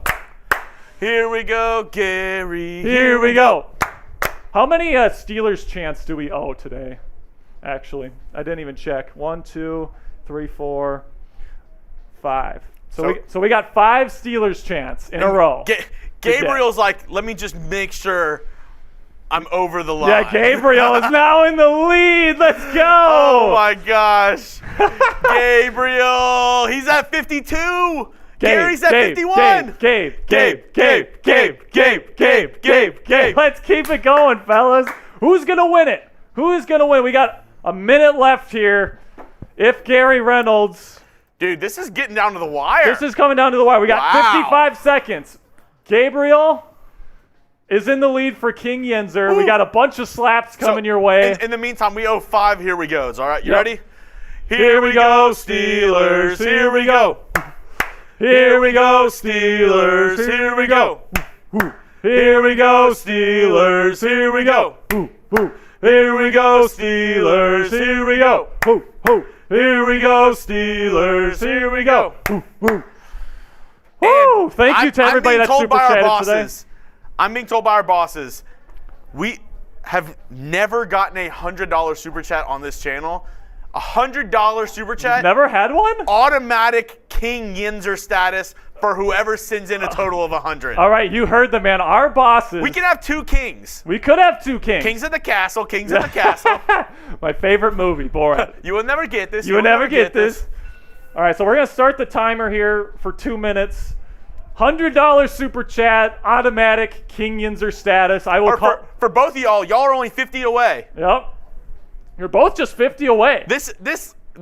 Here we go, Gary. Here we go. How many Steelers chants do we owe today? Actually, I didn't even check. 1, 2, 3, 4, 5. So we got 5 Steelers chants in a row. Gabriel's like, let me just make sure I'm over the line. Yeah, Gabriel is now in the lead. Let's go. Oh my gosh. Gabriel, he's at 52. Gary's at 51. Gabe. Let's keep it going, fellas. Who's going to win it? Who is going to win? We got a minute left here. If Gary Reynolds. Dude, this is getting down to the wire. This is coming down to the wire. We got 55 seconds. Gabriel is in the lead for King Yenzer. Ooh. We got a bunch of slaps coming your way. In the meantime, we owe 5 here we goes. All right, you ready? Here we go, Steelers. Here we go. Here we go, Steelers. Here we go. Here we go, Steelers. Here we go. Here we go, Steelers. Here we go. Here we go, Steelers. Here we go. Woo! Thank you to everybody that super chatted today. I'm being told by our bosses, we have never gotten a $100 super chat on this channel. $100 super chat. Never had one? Automatic King Yenzer status for whoever sends in a total of 100. All right, you heard the man. Our bosses. We can have 2 kings. We could have 2 kings. Kings at the castle, Kings at the castle. My favorite movie, Borat. You will never get this. You will never get this. All right, so we're going to start the timer here for 2 minutes. $100 super chat, automatic King Yenzer status. I will for both of y'all are only 50 away. Yep. You're both just 50 away. This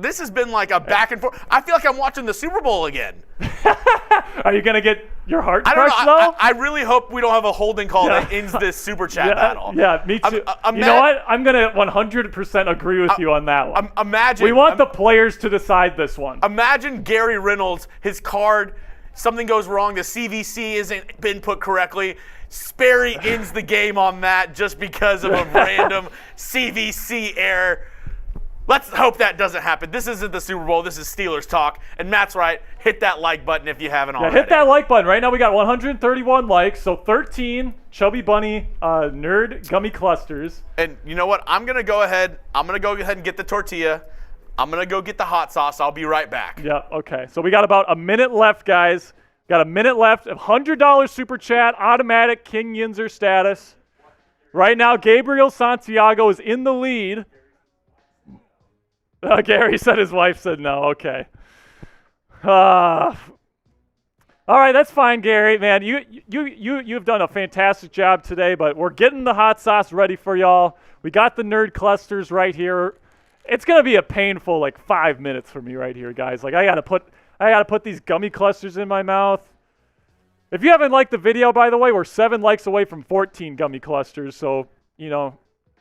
has been like a back and forth. I feel like I'm watching the Super Bowl again. Are you going to get your heart crushed, though? I really hope we don't have a holding call that ends this super chat battle. Yeah, me too. You know what? I'm going to 100% agree with you on that one. Imagine. We want the players to decide this one. Imagine Gary Reynolds, his card, something goes wrong, the CVC isn't been put correctly. Sperry ends the game on that just because of a random CVC error. Let's hope that doesn't happen. This isn't the Super Bowl. This is Steelers talk. And Matt's right. Hit that like button if you haven't already. Hit that like button. Right now we got 131 likes. So 13 Chubby Bunny Nerd Gummy Clusters. And you know what? I'm going to go ahead and get the tortilla. I'm going to go get the hot sauce. I'll be right back. Yeah, okay. So we got about a minute left, guys. Got a minute left. $100 super chat, automatic King Yenzer status. Right now, Gabriel Santiago is in the lead. Gary said his wife said no. Okay. All right, that's fine, Gary. Man, you've done a fantastic job today, but we're getting the hot sauce ready for y'all. We got the nerd clusters right here. It's gonna be a painful 5 minutes for me right here, guys. I gotta put these gummy clusters in my mouth. If you haven't liked the video, by the way, we're 7 likes away from 14 gummy clusters. So,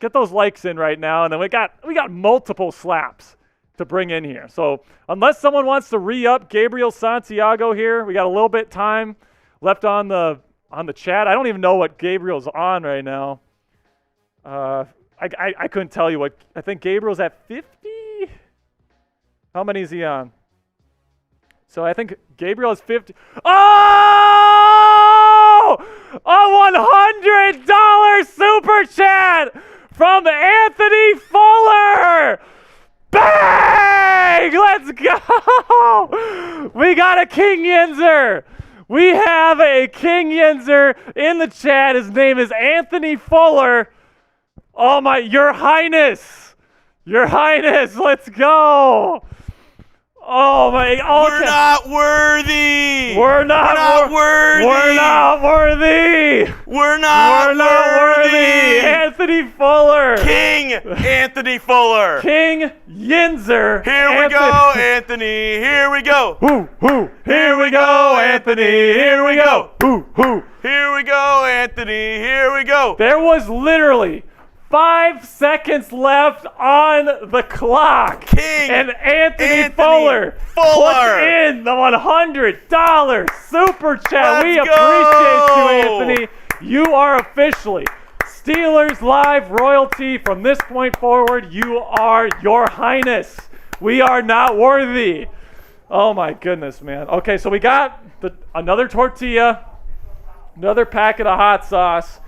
get those likes in right now. And then we got multiple slaps to bring in here. So unless someone wants to re-up Gabriel Santiago here, we got a little bit time left on the chat. I don't even know what Gabriel's on right now. I couldn't tell you what. I think Gabriel's at 50. How many is he on? So I think Gabriel is 50. Oh! A $100 super chat from Anthony Fuller. Bang! Let's go! We got a King Yenzer. We have a King Yenzer in the chat. His name is Anthony Fuller. Oh my, Your Highness. Your Highness, let's go. Oh my, We're not worthy. We're not worthy. We're not worthy. We're not worthy. Anthony Fuller. King Anthony Fuller. King Yenzer. Here we go, Anthony. Here we go. Here we go, Anthony. Here we go. Here we go, Anthony. Here we go. There was literally 5 seconds left on the clock. King and Anthony Fuller puts in the $100 super chat. We appreciate you, Anthony. You are officially Steelers Live royalty. From this point forward, you are Your Highness. We are not worthy. Oh my goodness, man. Okay, so we got another tortilla, another packet of hot sauce.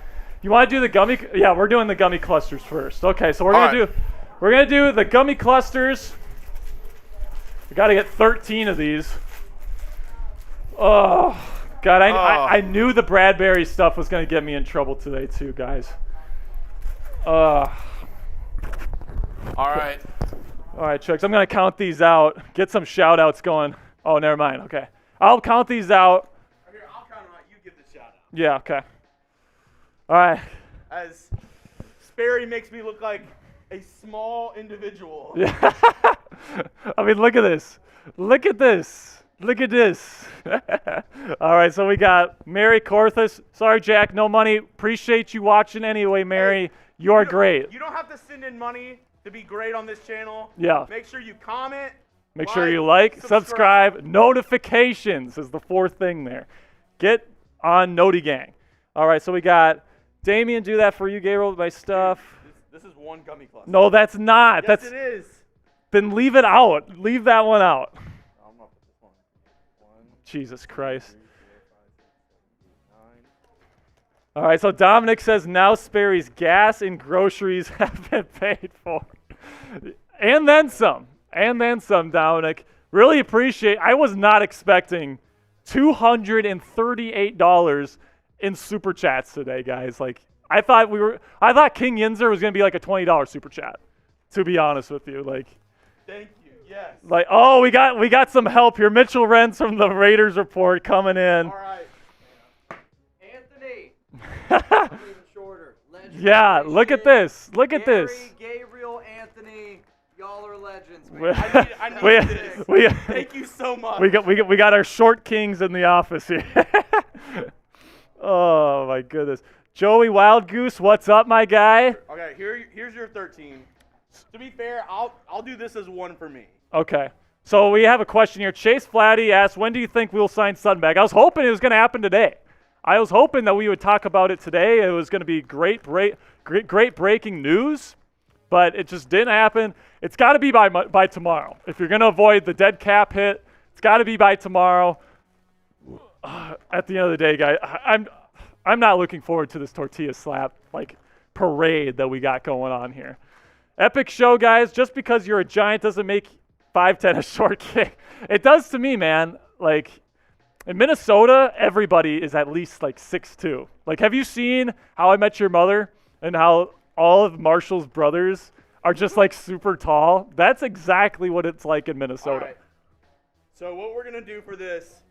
You want to do the gummy? Yeah, we're doing the gummy clusters first. Okay, so we're gonna do the gummy clusters. We got to get 13 of these. Oh God, I knew the Bradbury stuff was gonna get me in trouble today too, guys. All right. All right, Chucks, I'm going to count these out. Get some shout-outs going. Oh, never mind. Okay. I'll count these out. Here, I'll count them out. You give the shout-out. Yeah, okay. All right. As Sperry makes me look like a small individual. Yeah. I mean, look at this. Look at this. Look at this. All right, so we got Mary Corthus. Sorry, Jack, no money. Appreciate you watching anyway, Mary. You're great. You don't have to send in money to be great on this channel. Yeah. Make sure you comment. Make sure you like, subscribe. Notifications is the fourth thing there. Get on Noti Gang. All right, so we got Damien, do that for you, Gabriel, with my stuff. This is one gummy cluster. No, that's not. Yes, it is. Then leave it out. Leave that one out. I'm gonna put this one. Jesus Christ. All right, so Dominic says now Sperry's gas and groceries have been paid for. And then some. And then some, Dominic. Really appreciate. I was not expecting $238 in super chats today, guys. Like I thought King Yinzer was going to be like a $20 super chat. To be honest with you, like thank you. Yes. Like, oh, we got some help here. Mitchell Rentz from the Raiders Report coming in. All right. Anthony. Even shorter. Yeah, look at this. Look at Gary, this. Gabriel, Anthony, y'all are legends, man. I need this. Thank you so much. We got our short kings in the office here. Oh my goodness. Joey Wild Goose, what's up, my guy? Okay, here's your 13. To be fair, I'll do this as one for me. Okay. So we have a question here. Chase Flatty asked, when do you think we'll sign Sutton back? I was hoping it was going to happen today. I was hoping that we would talk about it today. It was going to be great breaking news, but it just didn't happen. It's got to be by tomorrow. If you're going to avoid the dead cap hit, it's got to be by tomorrow. At the end of the day, guys, I'm not looking forward to this tortilla slap parade that we got going on here. Epic show, guys. Just because you're a giant doesn't make 5'10" a short kick. It does to me, man. Like, in Minnesota, everybody is at least 6'2". Like, have you seen How I Met Your Mother and how all of Marshall's brothers are just super tall? That's exactly what it's like in Minnesota. All right. So what we're going to do for this,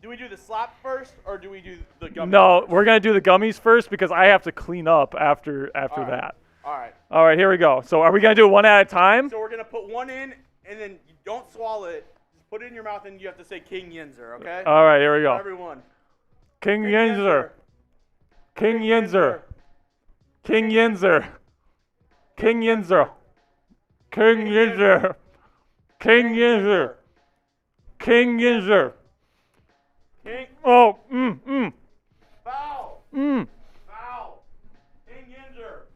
do we do the slap first or do we do the gummies? No, first? we're going to do the gummies first because I have to clean up after that. All right. All right, here we go. So are we going to do it one at a time? So we're going to put one in, and then you don't swallow it. Just put it in your mouth, and you have to say King Yinzer, okay? All right, here we go. Everyone. King Yinzer. King Yinzer. King Yinzer. King Yinzer. King Yinzer. King Yinzer. King Yinzer. King. Oh, Foul. King Foul. King Yinzer.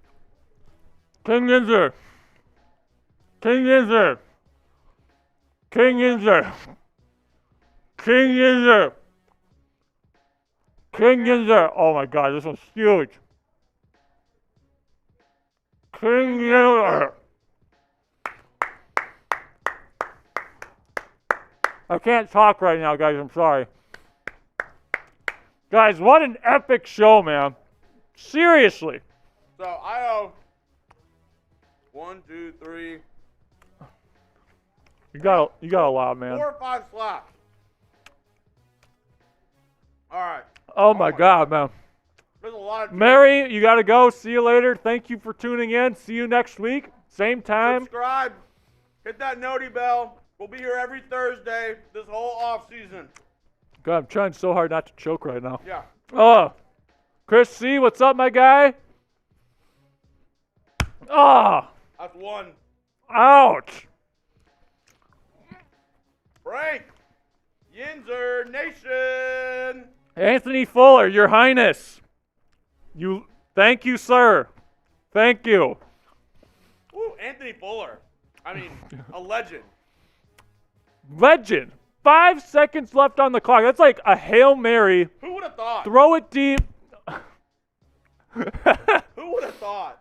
Yinzer. King Yinzer. King Yinzer. King Yinzer. King Yinzer. Oh my God, this one's huge. King Yinzer. I can't talk right now, guys. I'm sorry. Guys, what an epic show, man. Seriously. So I owe 1, 2, 3. You got a lot, man. 4 or 5 slaps. All right. Oh my God, man. There's a lot of Mary, you got to go. See you later. Thank you for tuning in. See you next week. Same time. Subscribe. Hit that noti bell. We'll be here every Thursday this whole off season. God, I'm trying so hard not to choke right now. Yeah. Oh, Chris C., what's up, my guy? Oh, That's 1. ouch. Break. Yinzer Nation. Anthony Fuller, Your Highness. Thank you, sir. Thank you. Ooh, Anthony Fuller. I mean, a legend. Legend. 5 seconds left on the clock. That's like a Hail Mary. Who would have thought? Throw it deep. Who would have thought?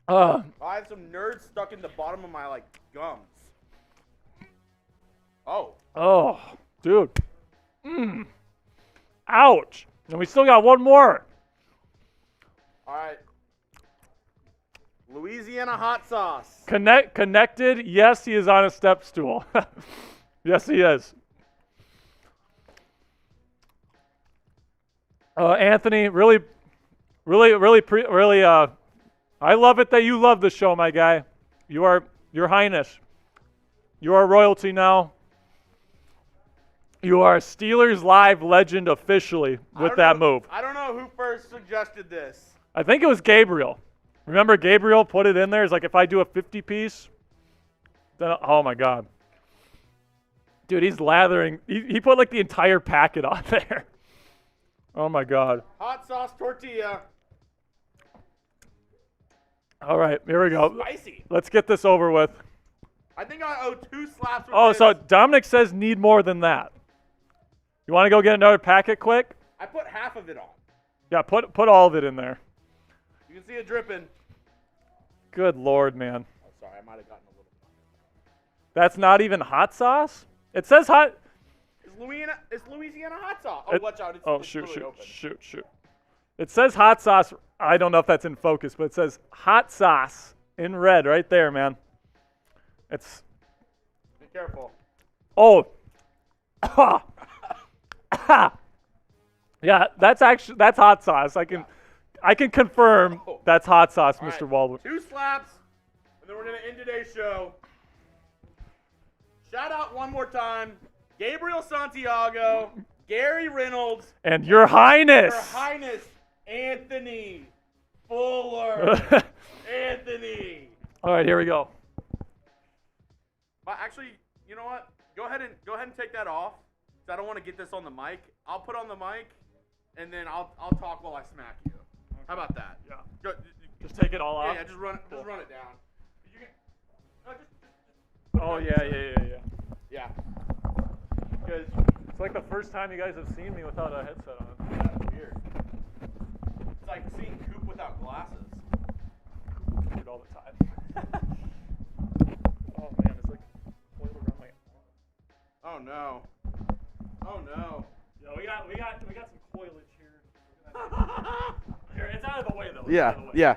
Uh, I have some nerds stuck in the bottom of my gums. Oh. oh, dude. Ouch. And we still got one more. All right. Louisiana hot sauce. Connected. Yes, he is on a step stool. Yes, he is. Anthony, really, I love it that you love the show, my guy. You are, Your Highness. You are royalty now. You are a Steelers Live legend officially with that move. I don't know who first suggested this. I think it was Gabriel. Remember Gabriel put it in there? It's like, if I do a 50-piece, then, oh my God. Dude, he's lathering. He put like the entire packet on there. Oh my God. Hot sauce tortilla. All right, here we go. Spicy. Let's get this over with. I think I owe 2 slaps with Oh, this. so Dominic says need more than that. You want to go get another packet quick? I put half of it on. Yeah, put all of it in there. You can see it dripping. Good Lord, man. Oh, sorry, I might have gotten a little. That's not even hot sauce? It says hot. It's Louisiana hot sauce. Oh, watch out. It's shoot. really open. It says hot sauce. I don't know if that's in focus, but it says hot sauce in red right there, man. It's. Be careful. Oh. Yeah, that's hot sauce. I can confirm that's hot sauce, All Mr. right, Waldman. 2 slaps, and then we're going to end today's show. Shout out one more time, Gabriel Santiago, Gary Reynolds, And Your Highness. Your Highness Anthony Fuller. Anthony. All right, here we go. But actually, you know what? Go ahead and take that off. 'Cause I don't want to get this on the mic. I'll put on the mic, and then I'll talk while I smack you. How about that? Yeah. Go, Just take it all off. yeah, just run it down. You can, no, just Oh yeah. yeah. Because It's like the first time you guys have seen me without a headset on. that's weird. It's like seeing Coop without glasses. I do it all the time. Oh man, it's like coiled around my. Oh no. Oh no. Yeah, we got some coilage here. Here, it's out of the way though. It's Yeah, out of the way. yeah.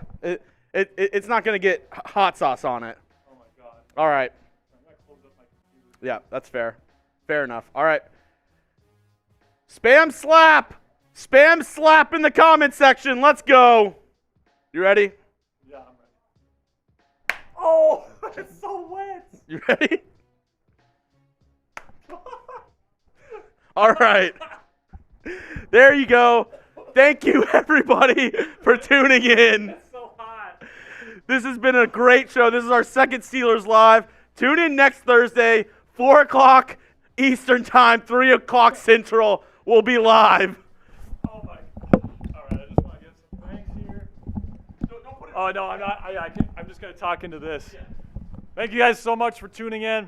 It's not gonna get hot sauce on it. Oh my God. All right. I'm gonna close up my computer. Yeah, that's fair. Fair enough. All right. Spam slap in the comment section. Let's go. You ready? Yeah, I'm ready. Oh, it's so wet. You ready? All right. There you go. Thank you, everybody, for tuning in. It's so hot. This has been a great show. This is our second Steelers Live. Tune in next Thursday, 4 o'clock Eastern Time, 3 o'clock Central. We'll be live. Oh my. All right, I just want to give some thanks here. Don't put it. Oh no, I'm not. I'm just gonna talk into this. Thank you guys so much for tuning in.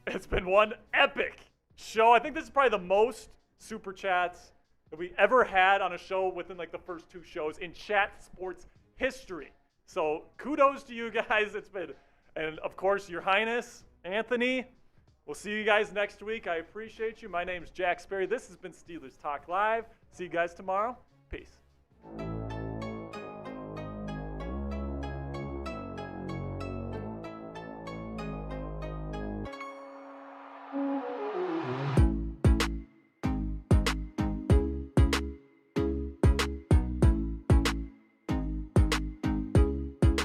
It's been one epic show. I think this is probably the most super chats that we ever had on a show within like the first 2 shows in chat sports history. So kudos to you guys. It's been, and of course Your Highness Anthony. We'll see you guys next week. I appreciate you. My name's Jack Sperry. This has been Steelers Talk Live. See you guys tomorrow. Peace.